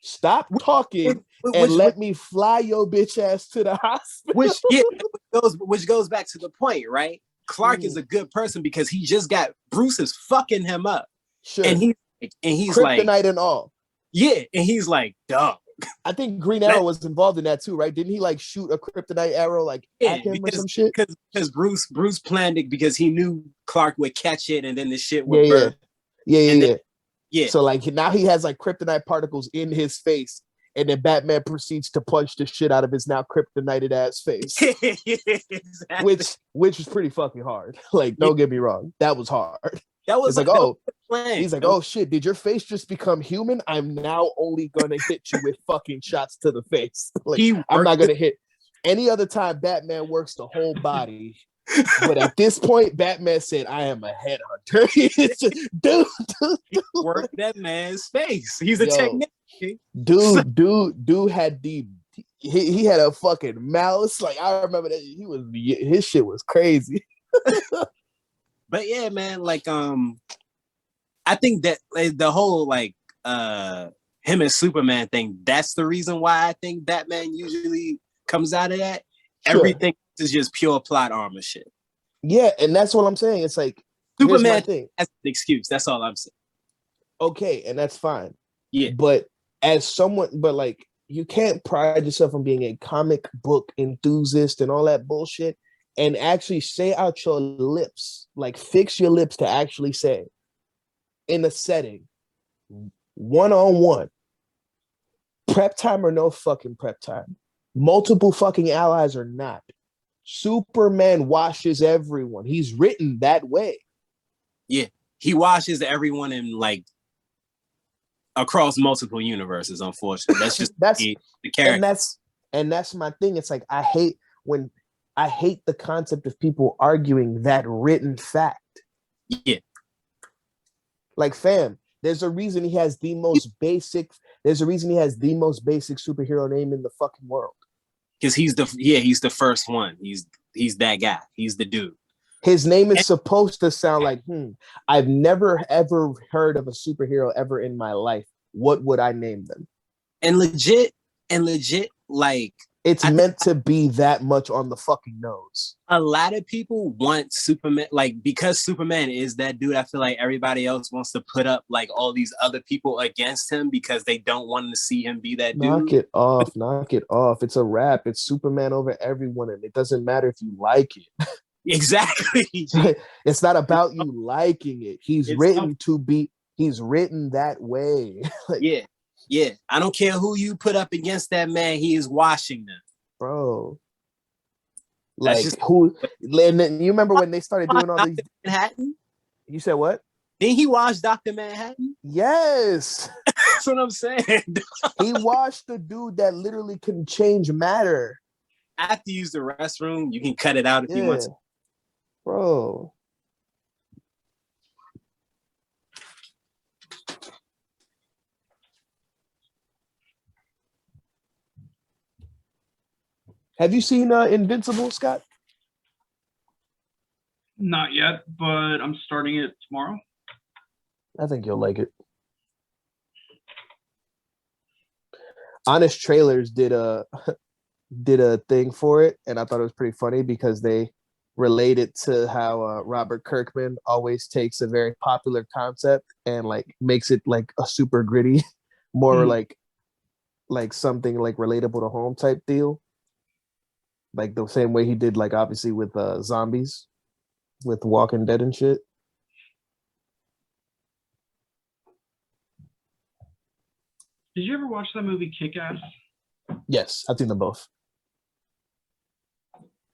stop talking and let me fly your bitch ass to the hospital. Which goes back to the point, right? Clark is a good person because he just got Bruce is fucking him up. Sure. And he's kryptonite like, and all. Yeah, and he's like, dog. I think Green Arrow was involved in that too, right? Didn't he like shoot a kryptonite arrow like at him or some shit? Because Bruce planned it because he knew Clark would catch it and then the shit would burn. Yeah. So like now he has like kryptonite particles in his face, and then Batman proceeds to punch the shit out of his now kryptonited ass face. Exactly. Which was pretty fucking hard. Like, don't get me wrong, that was hard. That was it's like, he's like, oh shit, did your face just become human? I'm now only gonna hit you with fucking shots to the face. Like, I'm not gonna hit. Any other time Batman works the whole body. But at this point, Batman said, I am a headhunter. Dude. Work that man's face. He's a technician. Dude had he had a fucking mouse. Like, I remember that his shit was crazy. But yeah, man, like I think that like, the whole like him and Superman thing, that's the reason why I think Batman usually comes out of that. Sure. Everything is just pure plot armor shit. Yeah, and that's what I'm saying. It's like Superman thing. That's an excuse. That's all I'm saying. Okay, and that's fine. Yeah. But like you can't pride yourself on being a comic book enthusiast and all that bullshit and actually say out your lips, like fix your lips to actually say in a setting, one-on-one, prep time or no fucking prep time, multiple fucking allies or not, Superman washes everyone. He's written that way. Yeah, he washes everyone in like across multiple universes. Unfortunately, that's just the character. And that's my thing. It's like I hate the concept of people arguing that written fact. Yeah. Like, fam, there's a reason he has the most basic superhero name in the fucking world. Because he's the first one. He's that guy. He's the dude. His name is supposed to sound like, I've never ever heard of a superhero ever in my life. What would I name them? And legit, like, it's meant to be that much on the fucking nose. A lot of people want Superman, like, because Superman is that dude. I feel like everybody else wants to put up like all these other people against him because they don't want to see him be that dude. Knock it off. It's a wrap. It's Superman over everyone, and it doesn't matter if you like it. Exactly. It's not about you liking it. He's written that way. Like, yeah. I don't care who you put up against that man. He is washing them, bro. Like, who? And then you remember when they started doing all these? Manhattan. You said what? Didn't he wash Dr. Manhattan? Yes. That's what I'm saying. He washed the dude that literally can change matter. After you use the restroom, you can cut it out if you want to. Bro. Have you seen Invincible, Scott? Not yet, but I'm starting it tomorrow. I think you'll like it. Honest Trailers did a thing for it, and I thought it was pretty funny because they related to how Robert Kirkman always takes a very popular concept and like makes it like a super gritty, more like something like relatable to home type deal. Like the same way he did, like obviously with zombies, with Walking Dead and shit. Did you ever watch that movie Kick-Ass? Yes, I've seen them both.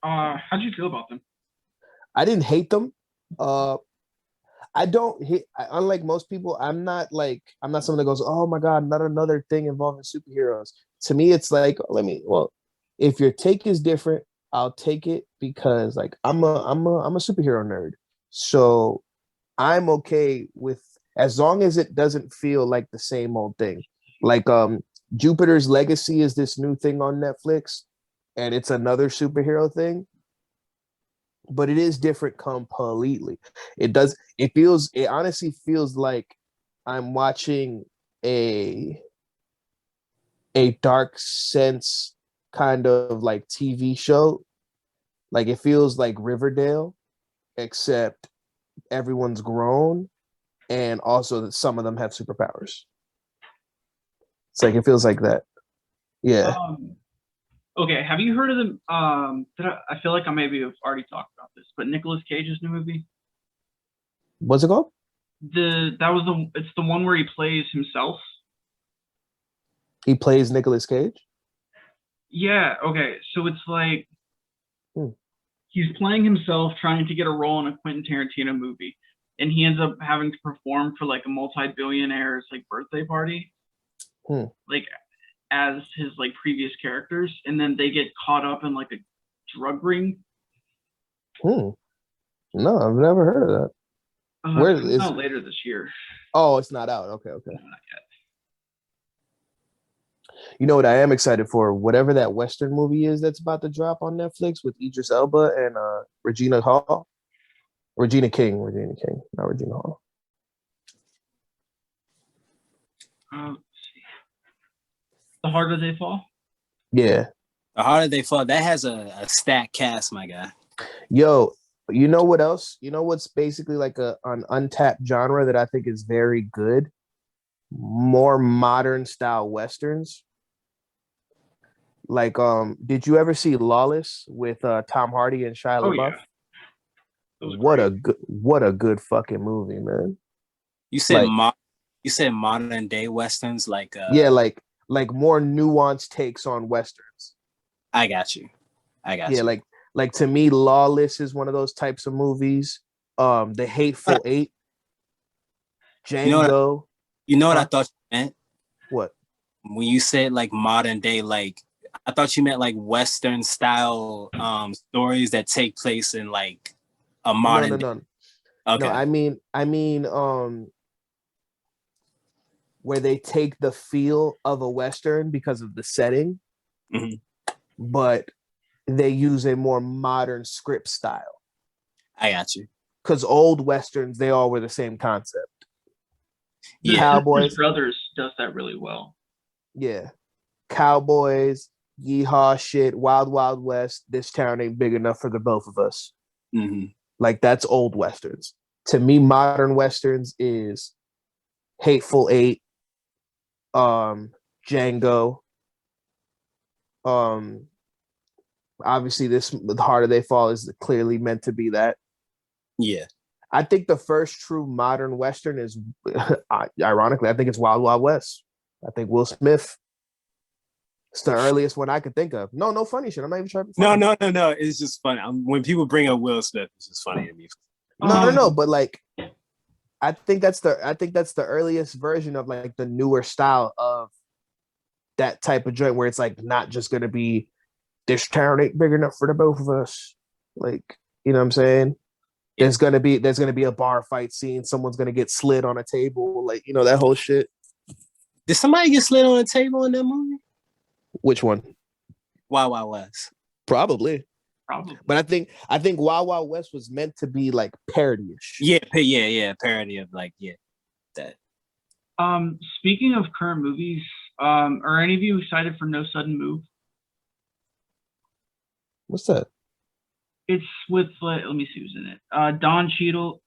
How'd you feel about them? I didn't hate them. I don't hate. Unlike most people, I'm not someone that goes, "Oh my god, not another thing involving superheroes." To me, it's like, if your take is different, I'll take it because like I'm a superhero nerd. So I'm okay with as long as it doesn't feel like the same old thing. Like Jupiter's Legacy is this new thing on Netflix, and it's another superhero thing. But it is different completely. It honestly feels like I'm watching a Dark Sense kind of like TV show. Like it feels like Riverdale, except everyone's grown and also that some of them have superpowers. It's like it feels like that. Yeah. Okay, have you heard of them? I feel like I maybe have already talked about this, but Nicolas Cage's new movie. What's it called? It's the one where he plays himself. He plays Nicolas Cage? Yeah, okay. So it's like he's playing himself trying to get a role in a Quentin Tarantino movie. And he ends up having to perform for like a multi-billionaire's like birthday party. Like as his like previous characters, and then they get caught up in like a drug ring. No, I've never heard of that. Where is it? Later this year. Oh, it's not out. Okay. No, not yet. You know what I am excited for? Whatever that Western movie is that's about to drop on Netflix with Idris Elba and Regina King, not Regina Hall. The Harder They Fall? Yeah. The Harder They Fall. That has a stacked cast, my guy. Yo, you know what else? You know what's basically like an untapped genre that I think is very good? More modern style Westerns. Like, did you ever see Lawless with Tom Hardy and Shia LaBeouf? Yeah. What a good fucking movie, man. You said modern day Westerns, like like more nuanced takes on Westerns. I got you. Yeah, like to me, Lawless is one of those types of movies. The Hateful Eight, Django. You know what I thought you meant? What? When you said like modern day, like I thought you meant like Western style stories that take place in like a modern day. No. Okay. No, I mean, where they take the feel of a Western because of the setting, but they use a more modern script style. I got you. Because old Westerns, they all were the same concept. The Cowboys. Sisters Brothers does that really well. Yeah. Cowboys, yeehaw shit, Wild Wild West, this town ain't big enough for the both of us. Like, that's old Westerns. To me, modern Westerns is Hateful Eight, Django. Obviously, The Harder They Fall is clearly meant to be that. Yeah. I think the first true modern Western is, ironically, I think it's Wild Wild West. I think Will Smith. It's the earliest one I could think of. No funny shit. I'm not even trying to be funny. No. It's just funny. When people bring up Will Smith, it's just funny to me. No. But like, I think that's the earliest version of like the newer style of that type of joint where it's like not just gonna be this town ain't big enough for the both of us. Like, you know what I'm saying? Yeah. There's gonna be a bar fight scene. Someone's gonna get slid on a table. Like, you know, that whole shit. Did somebody get slid on a table in that movie? Which one? Wild Wild West. Probably. But I think Wild Wild West was meant to be like parody-ish. Yeah, parody of like that. Speaking of current movies, are any of you excited for No Sudden Move? What's that? It's with let me see who's in it. Don Cheadle,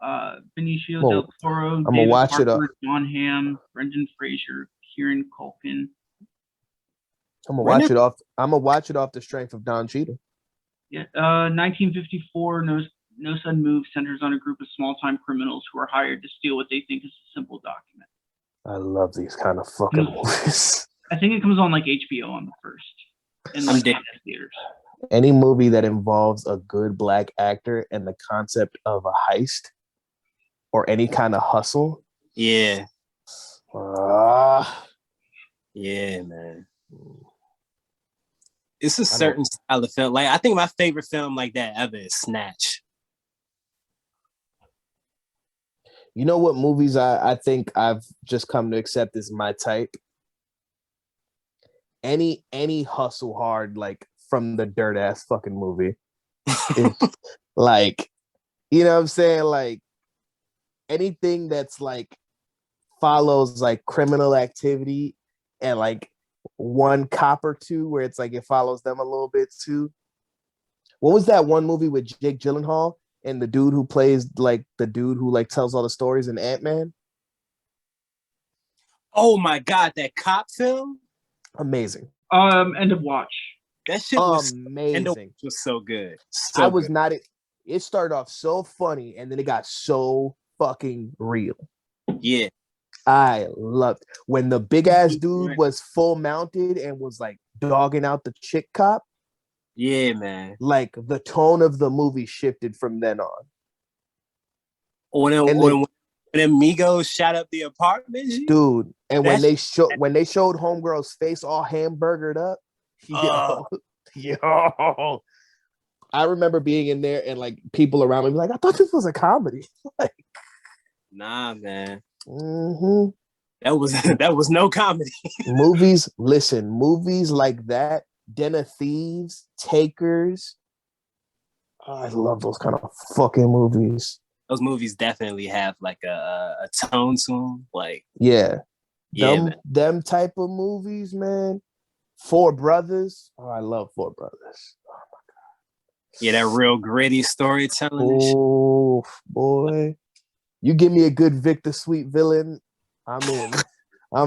Benicio del Toro, David Harbour, John Hamm, Brendan Fraser, Kieran Culkin. I'm gonna watch it off the strength of Don Cheadle. Yeah, 1954. No Sudden Move centers on a group of small-time criminals who are hired to steal what they think is a simple document. I love these kind of fucking movies. I think it comes on like HBO on the first, in like theaters. Any movie that involves a good black actor and the concept of a heist or any kind of hustle. Yeah. Yeah, man. It's a certain style of film. Like, I think my favorite film like that ever is Snatch. You know what movies I think I've just come to accept as my type? Any hustle hard, like from the dirt ass fucking movie. Like, you know what I'm saying? Like anything that's like follows like criminal activity and like one cop or two where it's like it follows them a little bit too. What was that one movie with Jake Gyllenhaal and the dude who plays like the dude who like tells all the stories in Ant-Man? Oh my god, that cop film? Amazing. End of Watch. That shit was amazing. End of Watch was so good. It started off so funny and then it got so fucking real. Yeah. I loved when the big ass dude was full mounted and was like dogging out the chick cop. Yeah, man. Like the tone of the movie shifted from then on. When Migos shot up the apartment, dude. And when they showed Homegirl's face all hamburgered up, yo, I remember being in there and like people around me be like, I thought this was a comedy. Like, nah, man. Mm-hmm. That was no comedy. Movies like that, Den of Thieves, Takers. Oh, I love those kind of fucking movies. Those movies definitely have like a tone to them. Like, them type of movies, man. Four Brothers. Oh, I love Four Brothers. Oh my god. Yeah, that real gritty storytelling. Oh boy. You give me a good Victor Sweet villain, I'm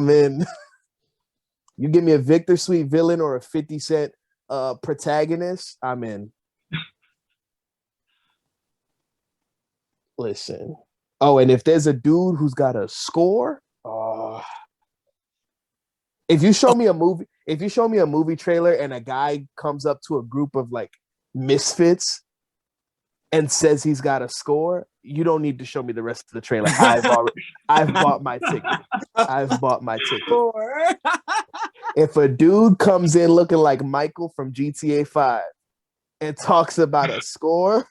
in. You give me a Victor Sweet villain or a 50 Cent protagonist, I'm in. Listen. Oh, and if there's a dude who's got a score, if you show me a movie trailer and a guy comes up to a group of like misfits and says he's got a score, you don't need to show me the rest of the trailer. I've bought my ticket. I've bought my ticket. If a dude comes in looking like Michael from GTA 5 and talks about a score,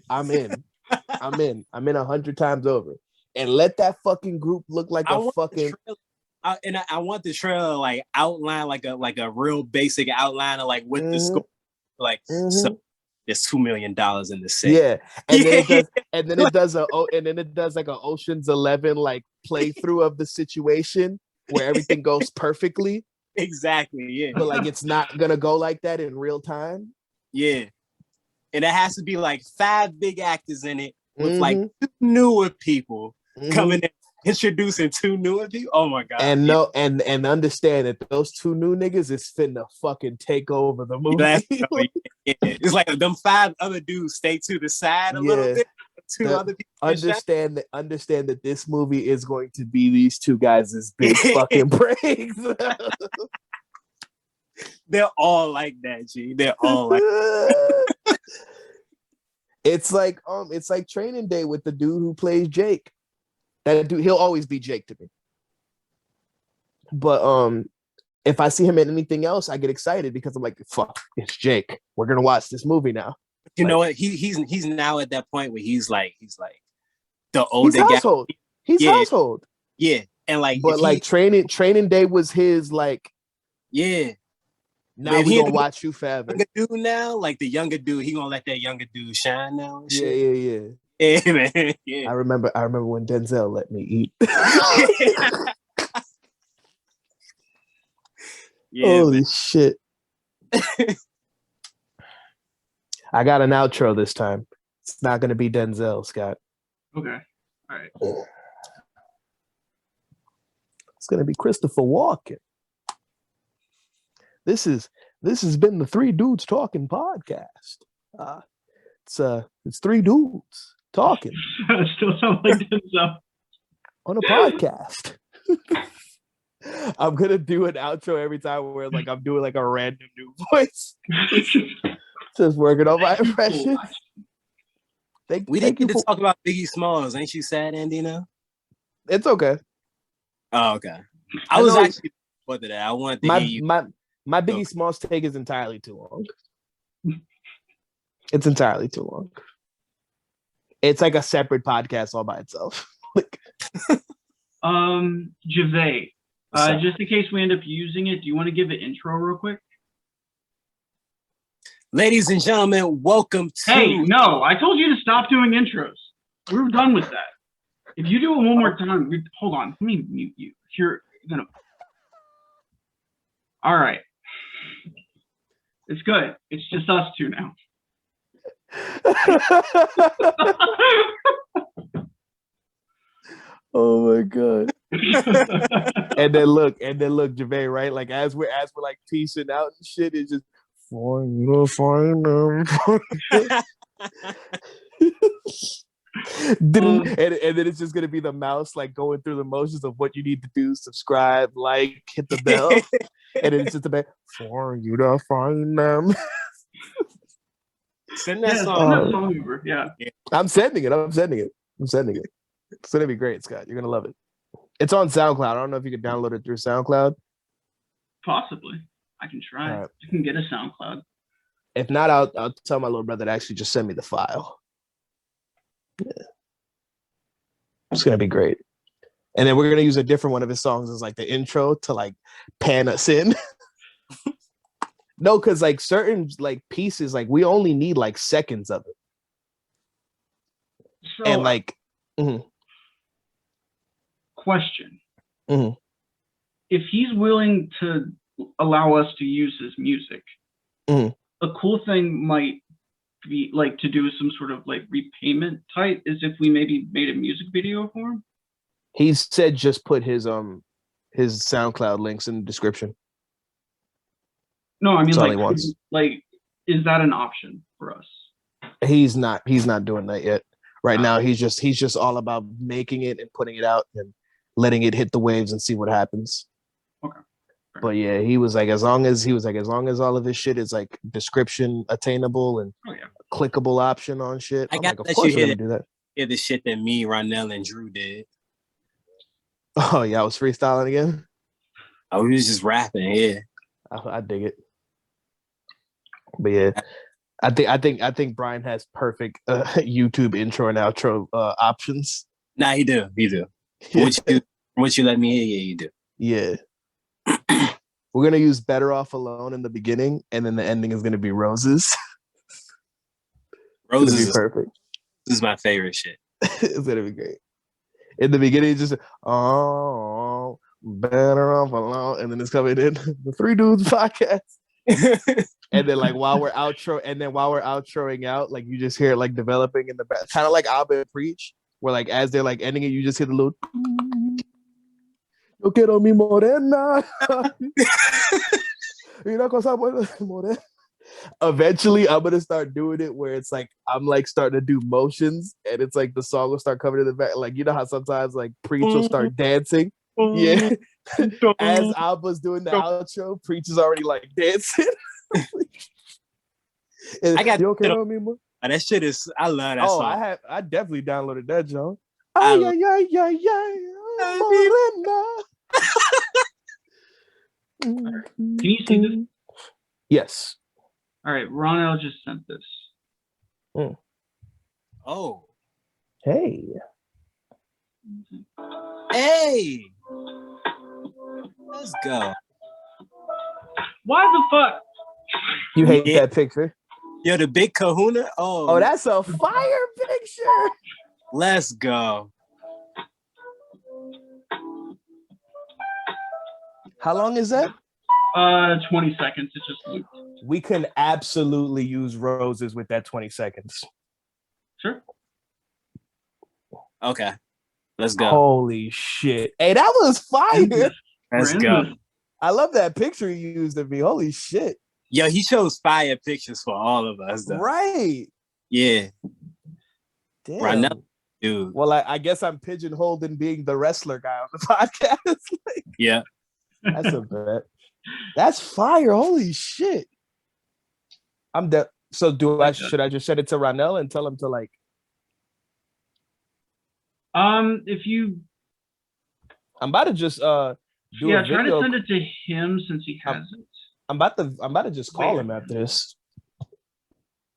I'm in. I'm in 100 times over. And let that fucking group look like a fucking. I want the trailer like outline like a real basic outline of like what the score like. So there's $2 million in the set. Yeah, and then it does like an Ocean's 11 like playthrough of the situation where everything goes perfectly. Exactly. Yeah. But like it's not gonna go like that in real time. Yeah. And it has to be like 5 big actors in it with like 2 newer people coming in, introducing 2 newer people. Oh my god! And and understand that those 2 new niggas is finna fucking take over the movie. It's like them 5 other dudes stay to the side a little bit. 2 other people understand that this movie is going to be these 2 guys' big fucking breaks. They're all like that, G. They're all like that. It's like Training Day with the dude who plays Jake. That dude, he'll always be Jake to me. But if I see him in anything else, I get excited because I'm like, fuck, it's Jake. We're gonna watch this movie now. You know what? He's now at that point where he's like the older guy. Household. He's household. Yeah. And like, but like Training Day was his like. Yeah. Now we gonna watch you forever. Dude now, like the younger dude, he gonna let that younger dude shine now. And shit. Yeah. Yeah, man. Yeah. I remember when Denzel let me eat. Holy shit. I got an outro this time. It's not gonna be Denzel, Scott. Okay. All right. It's gonna be Christopher Walken. This has been the 3 Dudes Talking podcast. It's 3 dudes talking. Still sound like Denzel on a podcast. I'm gonna do an outro every time where like I'm doing like a random new voice. Just working on my impression. We didn't get to talk about Biggie Smalls. Ain't you sad, Andino? It's okay. Oh, okay. I was actually for that. I wanted to hear you. My Biggie Smalls take is entirely too long. It's entirely too long. It's like a separate podcast all by itself. Javay, just in case we end up using it, do you want to give an intro real quick? Ladies and gentlemen, welcome to... Hey, no, I told you to stop doing intros. We're done with that. If you do it one more time, hold on, let me mute you. If you're gonna... All right. It's good. It's just us 2 now. Oh my god. and then look, Javay, right? Like as we're like piecing out and shit, it's just for you to find them. And then it's just gonna be the mouse like going through the motions of what you need to do: subscribe, like, hit the bell, and then it's just about for you to find them. Send that song. Over. Yeah. I'm sending it. It's gonna be great, Scott. You're gonna love it. It's on SoundCloud. I don't know if you can download it through SoundCloud. Possibly. I can try. Right. You can get a SoundCloud. If not, I'll tell my little brother to actually just send me the file. Yeah. It's gonna be great. And then we're gonna use a different one of his songs as like the intro to like pan us in. No, because like certain like pieces, like we only need like seconds of it. So, and like question. If he's willing to allow us to use his music, a cool thing might be like to do some sort of like repayment type is if we maybe made a music video for him. He said just put his SoundCloud links in the description. No, I mean like is that an option for us? He's not doing that yet. Right now he's just all about making it and putting it out and letting it hit the waves and see what happens. Okay. But yeah, he was like, as long as all of his shit is like description attainable and clickable option on shit. I I'm got like, of that course you we're hear gonna do that. the shit that me, Ronell, and Drew did. Oh yeah, I was freestyling again. Oh, we was just rapping, yeah. I dig it. But yeah, I think Brian has perfect YouTube intro and outro options. Nah, he do. What you let me hear, yeah, you do. Yeah. We're gonna use Better Off Alone in the beginning, and then the ending is gonna be Roses. Roses It's gonna be perfect. This is my favorite shit. It's gonna be great. In the beginning, it's just oh, better off alone, and then it's coming in the Three Dudes podcast. And then like while we're outroing out, like you just hear it like developing in the back, kind of like Abba and Preach, where like as they're like ending it, you just hear the little yo quiero mi morena. Una cosa buena, morena. Eventually I'm gonna start doing it where it's like I'm like starting to do motions and it's like the song will start coming in the back. Like you know how sometimes like Preach will start dancing. Yeah. As Abba's doing the outro, Preach is already like dancing. I got you okay on me, man? That shit is I love that song. I definitely downloaded that, John. Can you see this? Yes. All right, Ronell just sent this. Oh. Hey. Let's go. Why the fuck? You hate that picture? Yo, the big kahuna? Oh, that's a fire picture. Let's go. How long is that? 20 seconds. It's just looped. We can absolutely use Roses with that 20 seconds. Sure. Okay. Let's go. Holy shit. Hey, that was fire. Let's go. I love that picture you used of me. Holy shit. Yo, he chose fire pictures for all of us, though. Right. Yeah. Damn. Ronell, dude. Well, I guess I'm pigeonholed in being the wrestler guy on the podcast. Yeah. That's a bet. That's fire. Holy shit. I'm dead. So should I just send it to Ronell and tell him to like if you I'm about to just do a try video. to send it to him since he has it. I'm about to just call him after this.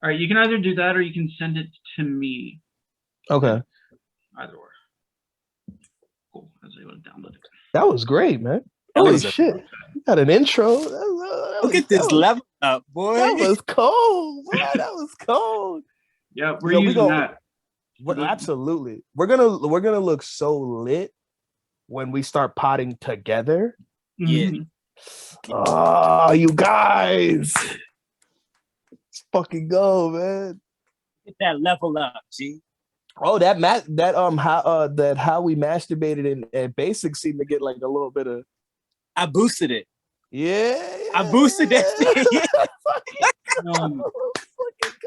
All right, you can either do that or you can send it to me. Okay. Either or. Cool. I was able to download it. That was great, man. Holy shit. You got an intro. Look at this level up, boy. That was cold. Boy. That was cold. Yeah, we're using that. Absolutely. We're gonna look so lit when we start potting together. Yeah. Oh, you guys. Let's fucking go, man. Get that level up, G. Oh, that how we masturbated in basic seemed to get like a little bit of. I boosted it. Yeah. I boosted that shit.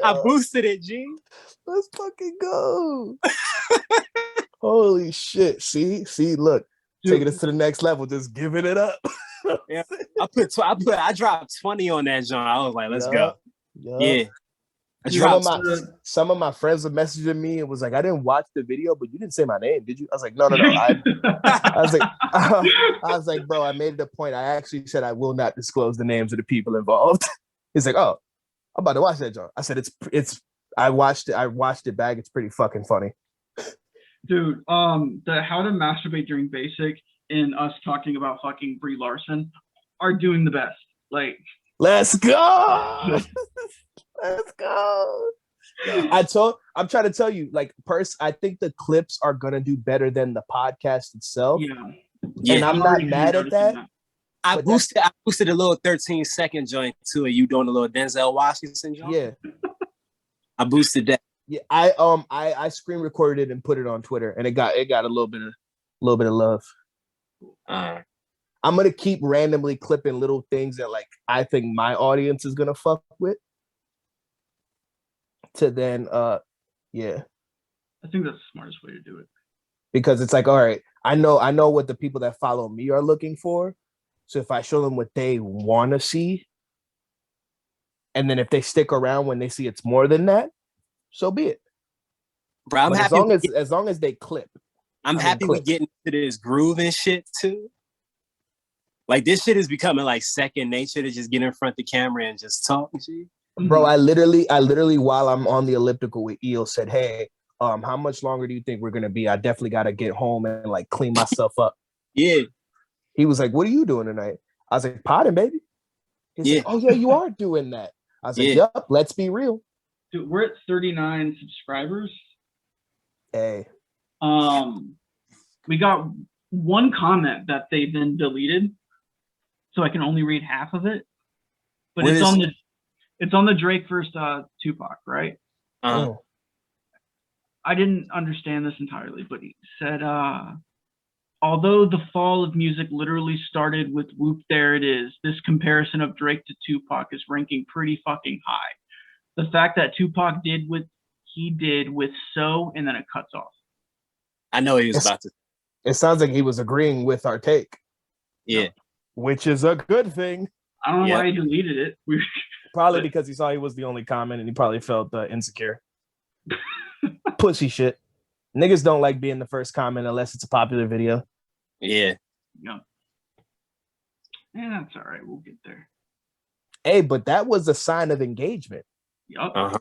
I boosted it, G. Let's fucking go. Holy shit. See, look. Dude. Taking us to the next level, just giving it up. Yeah. I dropped 20 on that joint. I was like, let's go. Yeah. Some of my friends were messaging me and was like, I didn't watch the video, but you didn't say my name, did you? I was like, no. I was like, bro, I made it a point. I actually said I will not disclose the names of the people involved. He's like, oh, I'm about to watch that, John. I said, I watched it back. It's pretty fucking funny. Dude, the how to masturbate during basic and us talking about fucking Brie Larson are doing the best. Like, let's go. Let's go. I'm trying to tell you, like, I think the clips are gonna do better than the podcast itself. Yeah. And I'm not mad at that. I boosted a little 13-second joint too, and you doing a little Denzel Washington joint. Yeah. I boosted that. Yeah, I screen recorded it and put it on Twitter, and it got a little bit of love. I'm gonna keep randomly clipping little things that like I think my audience is gonna fuck with. To then, yeah. I think that's the smartest way to do it. Because it's like, all right, I know what the people that follow me are looking for. So if I show them what they want to see, And then if they stick around when they see it's more than that, so be it. Bro, I'm But happy. as long as they clip. I'm happy we getting into this groove and shit too. Like this shit is becoming like second nature to just get in front of the camera and just talk and shit. Bro, I literally while I'm on the elliptical with Eel said, hey, how much longer do you think we're gonna be? I definitely gotta get home and like clean myself up. Yeah. He was like, what are you doing tonight? I was like, potting, baby. He's like, oh yeah, you are doing that. I was like, yup, let's be real. Dude, we're at 39 subscribers. Hey. We got one comment that they then deleted, so I can only read half of it. But it's on the Drake versus Tupac, right? Uh-huh. I didn't understand this entirely, but he said, although the fall of music literally started with Whoop There It Is, this comparison of Drake to Tupac is ranking pretty fucking high. The fact that Tupac did what he did with So, and then it cuts off. I know he was about to. It sounds like he was agreeing with our take. Yeah. Which is a good thing. I don't know why he deleted it. Probably because he saw he was the only comment and he probably felt insecure. Pussy shit. Niggas don't like being the first comment unless it's a popular video. Yeah. Yeah. Yeah, that's all right. We'll get there. Hey, but that was a sign of engagement. Yup. Uh-huh.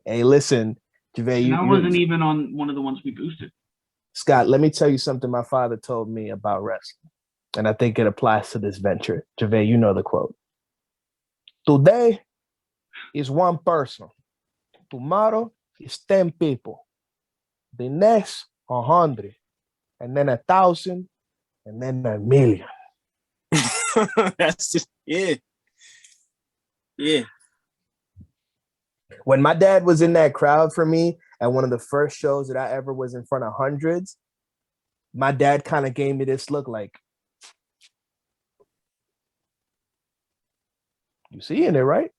Hey, listen, Javay, I wasn't even on one of the ones we boosted. Scott, let me tell you something my father told me about wrestling. And I think it applies to this venture. Javay, you know the quote. Today is one person. Tomorrow is 10 people. The next, 100. And then 1,000. And then 1,000,000. That's just, yeah. When my dad was in that crowd for me at one of the first shows that I ever was in front of hundreds, my dad kind of gave me this look like, you seeing it, right?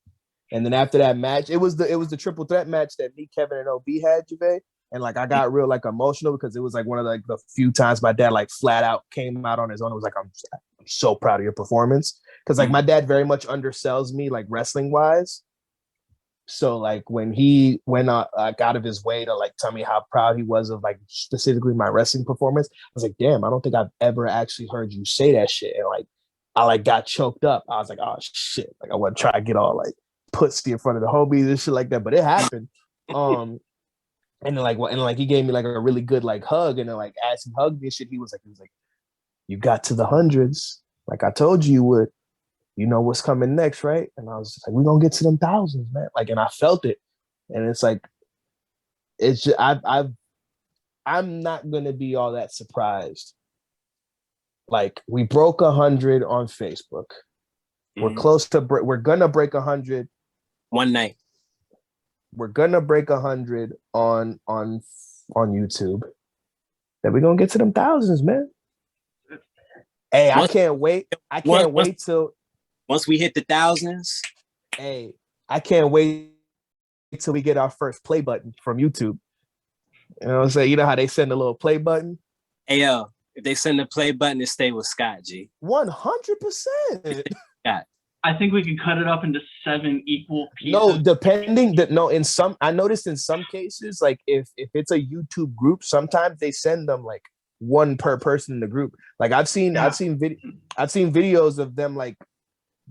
And then after that match, it was the triple threat match that me, Kevin, and OB had, Javay. And like I got real like emotional because it was like one of like the few times my dad like flat out came out on his own. It was like, I'm so proud of your performance. Because like my dad very much undersells me like wrestling wise. So like when he went out of his way to like tell me how proud he was of like specifically my wrestling performance, I was like, damn, I don't think I've ever actually heard you say that shit. And like I like got choked up. I was like, oh shit. Like I want to try to get all like pussy in front of the homies and shit like that. But it happened. And then he gave me like a really good like hug. And then like as he hugged me and shit, he was like, you got to the hundreds. Like I told you would. You know what's coming next, right? And I was just like, we're gonna get to them thousands, man. Like, and I felt it. And it's like, it's just, I'm not gonna be all that surprised. Like, we broke 100 on Facebook. Mm-hmm. We're gonna break 100 one night. We're gonna break 100 on YouTube. Then we're gonna get to them thousands, man. Hey, I can't wait. I can't wait till once we hit the thousands. Hey, I can't wait till we get our first play button from YouTube. You know what I'm saying? You know how they send a little play button? Hey, yo, if they send the play button, it stay with Scott, G. 100%. Scott. I think we can cut it up into 7 equal pieces. I noticed in some cases, like if it's a YouTube group, sometimes they send them like one per person in the group. Like I've seen videos of them like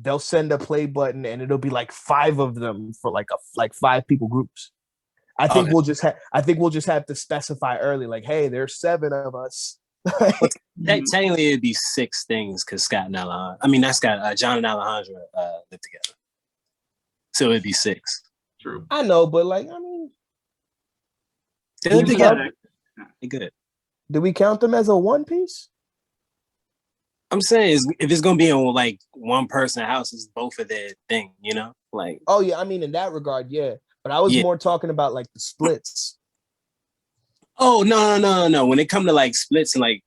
they'll send a play button and it'll be like 5 of them for like 5 people groups. I think we'll just have to specify early, like, hey, there's 7 of us. Technically, it'd be 6 things because Scott and Alejandro. I mean, not Scott. John and Alejandro live together, so it'd be 6. True. I know, but like, I mean, they live together. They good. Do we count them as a one piece? I'm saying if it's gonna be in like one person house, it's both of their thing, you know? Like, oh yeah, I mean in that regard, yeah. But I was more talking about like the splits. Oh no. When it come to like splits and like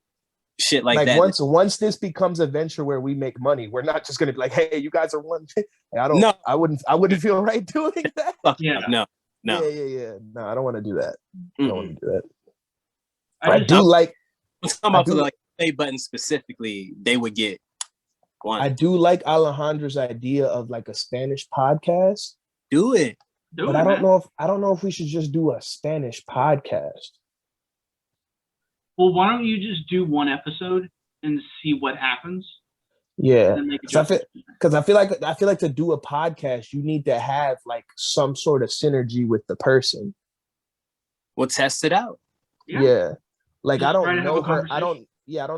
shit like that. Once this becomes a venture where we make money, we're not just gonna be like, hey, you guys are one. I wouldn't feel right doing that. No. Yeah. No, I don't want to do that. Mm-hmm. I don't want to do that. I'm talking about for like play button specifically, they would get I do like Alejandra's idea of like a Spanish podcast. Do it. But I don't know if we should just do a Spanish podcast. Well, why don't you just do one episode and see what happens? Yeah, because I feel like to do a podcast, you need to have like some sort of synergy with the person. We'll test it out. Yeah. Like Just I don't know her. I don't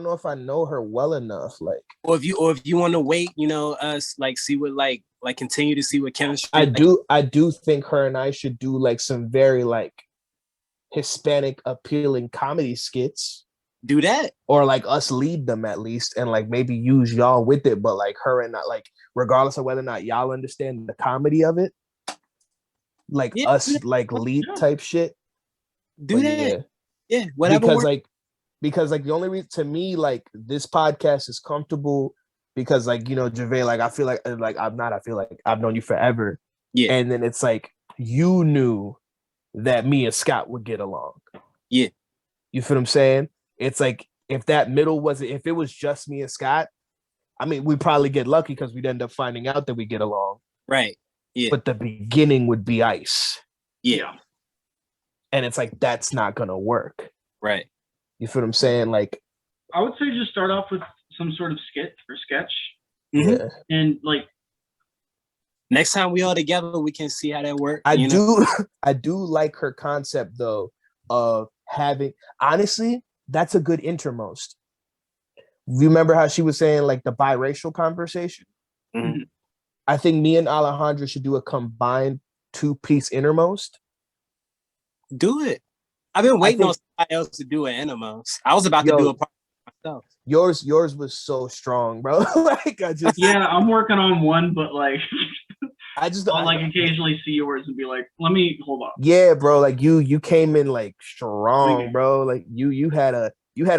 know if I know her well enough. Like, or if you want to wait, us like see what like continue to see what chemistry. I do think her and I should do like some very like Hispanic appealing comedy skits. Do that, or like us lead them at least, and like maybe use y'all with it. But like her and not like, regardless of whether or not y'all understand the comedy of it, like us like lead type shit. Do that, yeah, whatever. Because the only reason to me like this podcast is comfortable because like Gervais, like I feel like I've known you forever, yeah, and then it's like you knew that me and Scott would get along, yeah. You feel what I'm saying? It's like if it was just me and Scott, I mean, we'd probably get lucky because we'd end up finding out that we get along. Right. Yeah. But the beginning would be ice. Yeah. And it's like, that's not going to work. Right. You feel what I'm saying? Like, I would say just start off with some sort of skit or sketch. Yeah. And like, next time we all together, we can see how that works. I do like her concept though of having, honestly, that's a good innermost. Remember how she was saying like the biracial conversation? Mm-hmm. I think me and Alejandra should do a combined 2-piece innermost. Do it. I've been waiting on somebody else to do an innermost. I was about to do a part myself. Yours was so strong, bro. Like I'm working on one, but like I'll like occasionally see yours and be like, let me hold on. Yeah, bro. Like you came in like strong, bro. Like you had a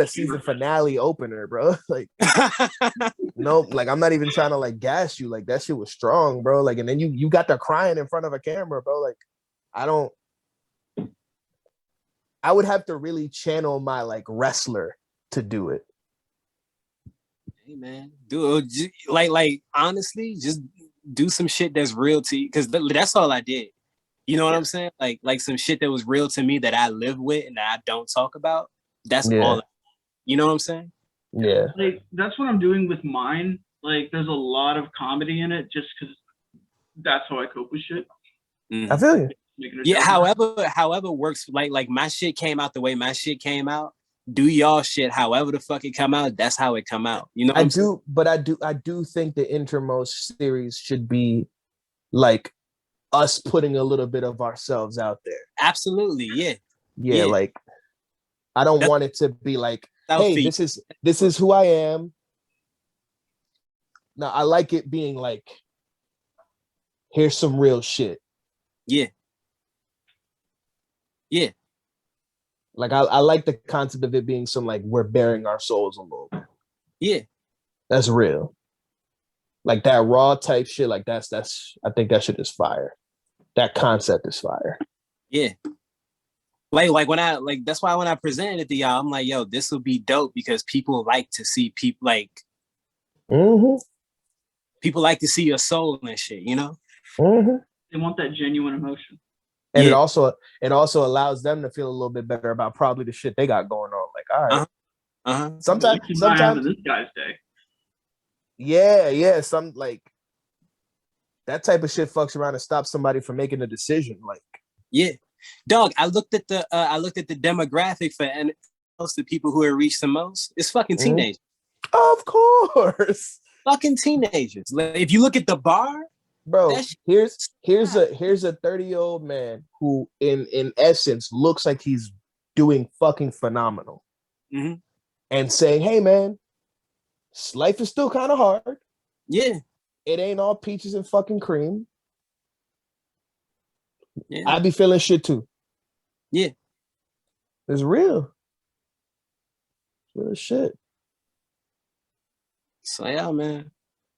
season finale opener, bro. Like nope. Like I'm not even trying to like gas you. Like that shit was strong, bro. Like and then you got there crying in front of a camera, bro. Like I would have to really channel my like wrestler to do it. Hey man, dude, like honestly, just do some shit that's real to you, because that's all I did. You know what I'm saying? Like some shit that was real to me that I live with and that I don't talk about. That's all. You know what I'm saying? Yeah. Like that's what I'm doing with mine. Like there's a lot of comedy in it, just because that's how I cope with shit. I feel you. Yeah. However works. Like my shit came out the way my shit came out. Do y'all shit however the fuck it come out, that's how it come out. You know what I do think the Intermost series should be like us putting a little bit of ourselves out there. Absolutely, yeah. Like I don't want it to be like, hey, this is who I am. Now I like it being like, here's some real shit. Yeah. Like I like the concept of it being some like we're bearing our souls a little bit. Yeah. That's real. Like that raw type shit, like that's I think that shit is fire. That concept is fire. Yeah. Like when I that's why when I presented it to y'all, I'm like, yo, this will be dope because people like to see people like people like to see your soul and shit, you know? They want that genuine emotion. And it also allows them to feel a little bit better about probably the shit they got going on. Like, all right. Sometimes this guy's day. Yeah. Some like that type of shit fucks around and stops somebody from making a decision. Like, yeah, dog. I looked at the demographic for and most of the people who are reached the most. It's fucking teenagers. Of course, fucking teenagers. Like, if you look at the bar. Bro, here's a 30-year-old man who in essence looks like he's doing fucking phenomenal. And saying, hey man, life is still kind of hard. Yeah. It ain't all peaches and fucking cream. Yeah. I be feeling shit too. Yeah. It's real. Real shit. So yeah, man.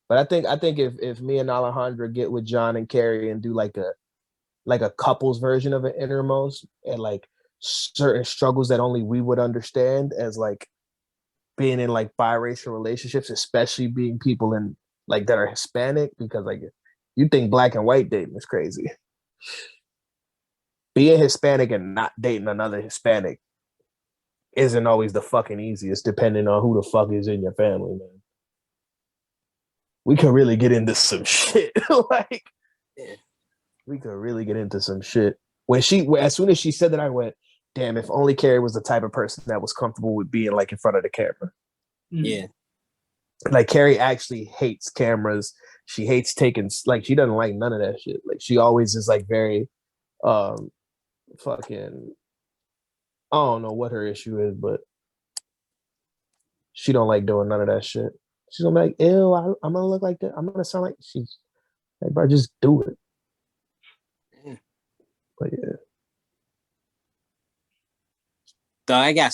But I think if me and Alejandra get with John and Carrie and do like a couples version of an Innermost and like certain struggles that only we would understand as like being in like biracial relationships, especially being people in like that are Hispanic, because like you think black and white dating is crazy. Being Hispanic and not dating another Hispanic isn't always the fucking easiest, depending on who the fuck is in your family, man. We could really get into some shit. Like, we could really get into some shit. As soon as she said that, I went, damn, if only Carrie was the type of person that was comfortable with being like in front of the camera. Yeah. Like Carrie actually hates cameras. She hates taking, like, she doesn't like none of that shit. Like, she always is like very fucking, I don't know what her issue is, but she don't like doing none of that shit. She's gonna be like, ew, I'm gonna look like that. I'm gonna sound like, she's like, bro, just do it. Yeah. But yeah. Though I got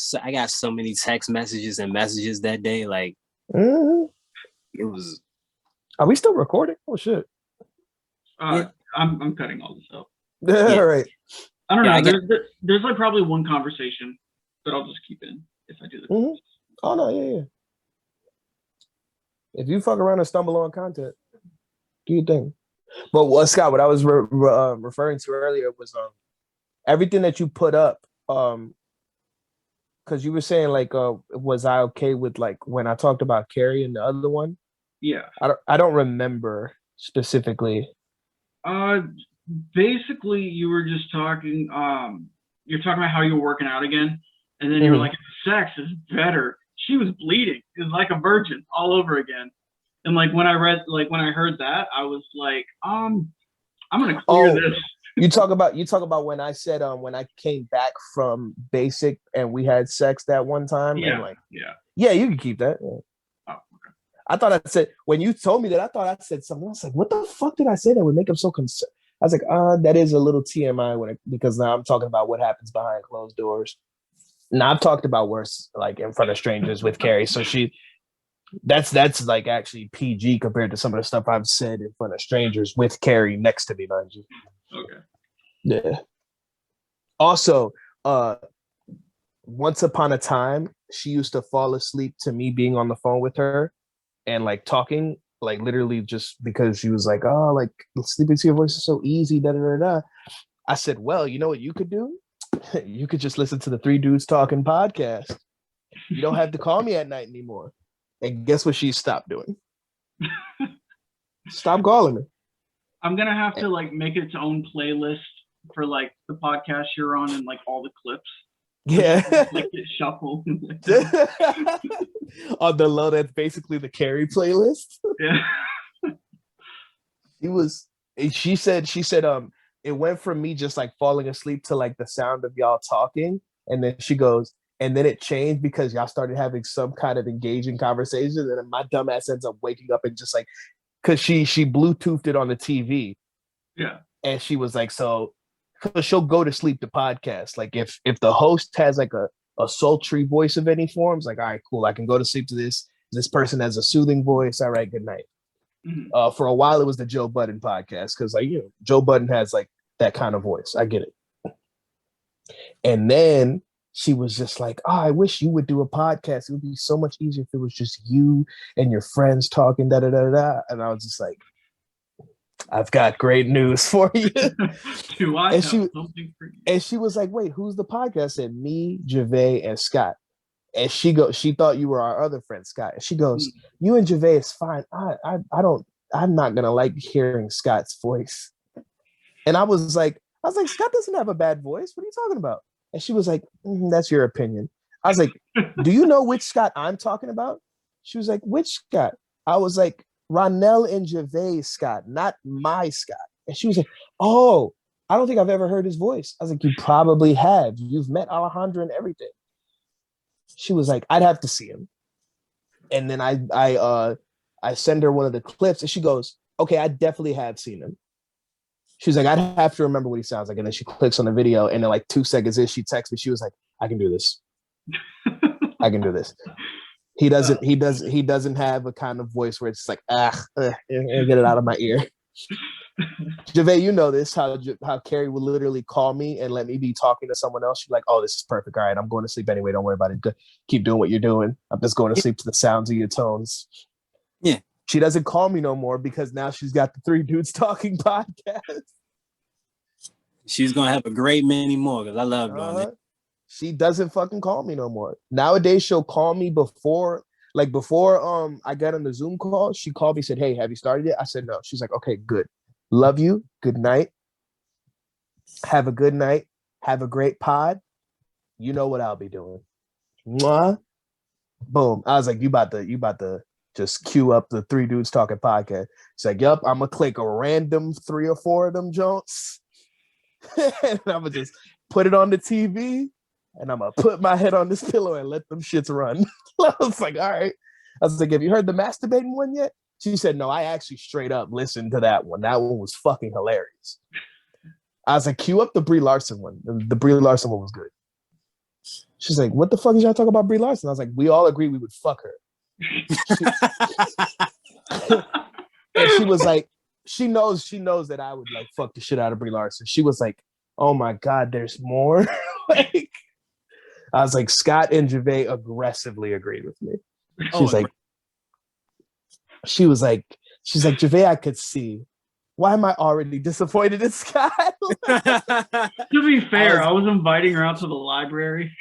so many text messages and messages that day. Like, it was. Are we still recording? Oh shit. I'm cutting all this out. All right. I don't know. There's like probably one conversation that I'll just keep in if I do this. Mm-hmm. Oh no, yeah. If you fuck around and stumble on content, do your thing. But Scott, what I was referring to earlier was everything that you put up. Because you were saying like, was I okay with like when I talked about Carrie and the other one? Yeah. I don't remember specifically. Basically, you were just talking. You're talking about how you were working out again, and then you were like, "Sex is better." She was bleeding. It was like a virgin all over again. And like when I heard that, I was like, I'm gonna clear this. You talk about when I said when I came back from basic and we had sex that one time. Yeah. And like, yeah, you can keep that. Yeah. Oh, okay. I thought I said, when you told me that, I thought I said something. I was like, what the fuck did I say that would make him so concerned? I was like, that is a little TMI because now I'm talking about what happens behind closed doors. Now I've talked about worse, like in front of strangers with Carrie. So that's like actually PG compared to some of the stuff I've said in front of strangers with Carrie next to me, mind you. Okay. Yeah. Also, once upon a time, she used to fall asleep to me being on the phone with her and like talking, like literally just because she was like, oh, like sleeping to your voice is so easy, da da da da. I said, well, you know what you could do? You could just listen to the Three Dudes Talking podcast. You don't have to call me at night anymore. And guess what she stopped doing? Stop calling me. I'm gonna have to like make its own playlist for like the podcast you're on and like all the clips. Yeah. Like it shuffle. On the low, that's basically the Carrie playlist. Yeah. She said it went from me just like falling asleep to like the sound of y'all talking. And then she goes, and then it changed because y'all started having some kind of engaging conversations. And then my dumb ass ends up waking up and just like, because she Bluetoothed it on the TV. Yeah. And she was like, so she'll go to sleep to podcast. Like if the host has like a sultry voice of any forms, like, all right, cool, I can go to sleep to this. This person has a soothing voice. All right, good night. Mm-hmm. For a while, it was the Joe Budden podcast because like, you know, Joe Budden has like that kind of voice. I get it. And then she was just like, oh, I wish you would do a podcast. It would be so much easier if it was just you and your friends talking, da da da da. And I was just like, I've got great news for you. Do I have something for you? And she was like, wait, who's the podcast? I said, me, Gervais, and Scott. And she thought you were our other friend, Scott. And she goes, you and Gervais is fine. I'm not gonna like hearing Scott's voice. And I was like, Scott doesn't have a bad voice. What are you talking about? And she was like, that's your opinion. I was like, do you know which Scott I'm talking about? She was like, which Scott? I was like, Ronell and Gervais Scott, not my Scott. And she was like, oh, I don't think I've ever heard his voice. I was like, you probably have. You've met Alejandra and everything. She was like, I'd have to see him. And then I send her one of the clips and she goes, okay, I definitely have seen him. She's like, I'd have to remember what he sounds like. And then she clicks on the video and then like 2 seconds in, she texts me. She was like, I can do this. I can do this. He doesn't have a kind of voice where it's like, get it out of my ear. Gervais, you know this, how Carrie would literally call me and let me be talking to someone else. She's like, oh, this is perfect. All right, I'm going to sleep anyway. Don't worry about it. Keep doing what you're doing. I'm just going to sleep to the sounds of your tones. Yeah. She doesn't call me no more because now she's got the Three Dudes Talking podcast. She's gonna have a great many more because I love doing it. She doesn't fucking call me no more. Nowadays, she'll call me before I got on the Zoom call. She called me, said, "Hey, have you started it?" I said, "No." She's like, "Okay, good. Love you. Good night. Have a good night. Have a great pod. You know what I'll be doing." Mwah. Boom. I was like, you about to just queue up the Three Dudes Talking podcast. She's like, "Yup, I'm gonna click a random 3 or 4 of them Jones." And I'm gonna just put it on the TV and I'm gonna put my head on this pillow and let them shits run. I was like, all right. I was like, have you heard the masturbating one yet? She said, no, I actually straight up listened to that one. That one was fucking hilarious. I was like, cue up the Brie Larson one. The Brie Larson one was good. She's like, what the fuck is y'all talking about Brie Larson? I was like, we all agree we would fuck her. And she was like, she knows that I would like fuck the shit out of Brie Larson. She was like, oh my God, there's more. Like, I was like, Scott and Gervais aggressively agreed with me. She's like, Gervais, I could see. Why am I already disappointed in Scott? To be fair, I was inviting her out to the library.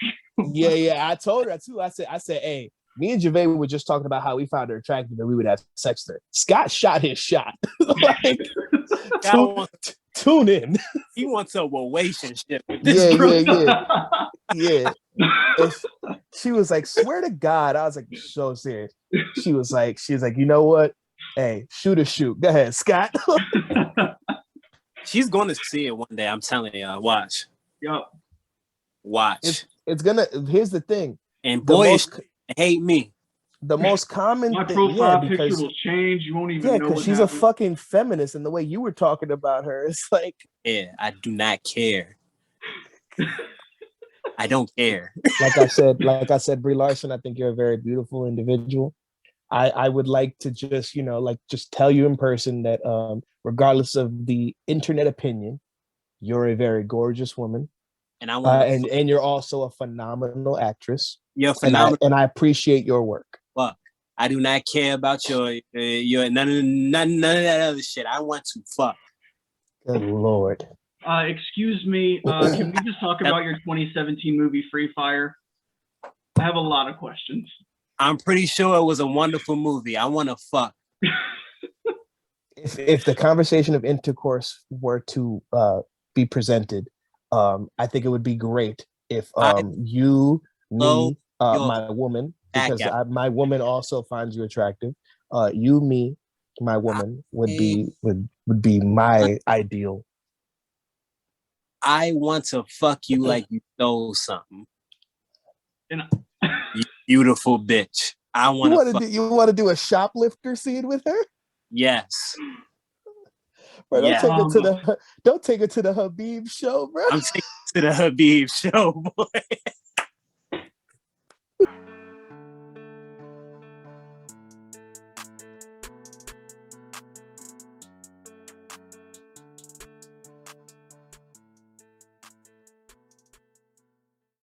Yeah. I told her too. I said, hey, me and Gervais were just talking about how we found her attractive and we would have sex with her. Scott shot his shot. Like, tune in. He wants a relationship. Yeah. She was like, swear to God. I was like, so serious. She was like, you know what? Hey, shoot. Go ahead, Scott. She's going to see it one day. I'm telling you. Watch. Yup. Watch. It's gonna. Here's the thing. And boys hate me. The most common my thing, profile picture will change. You won't even know. Because she's a fucking feminist, and the way you were talking about her, it's like, yeah, I do not care. I don't care. Like I said, Brie Larson, I think you're a very beautiful individual. I would like to just, just tell you in person that regardless of the internet opinion, you're a very gorgeous woman. And I want and you're also a phenomenal actress. You're phenomenal. And I appreciate your work. Fuck. I do not care about your none of that other shit. I want to fuck. Good Lord. Excuse me. Can we just talk about your 2017 movie Free Fire? I have a lot of questions. I'm pretty sure it was a wonderful movie. I want to fuck. If the conversation of intercourse were to be presented, I think it would be great if you, me, my woman, because my woman also finds you attractive. You, me, my woman would be my ideal. I want to fuck you like you stole something. You beautiful bitch. I want to. You want to do a shoplifter scene with her? Yes. Bro, don't take it to the Habib show, bro. I'm taking it to the Habib show, boy.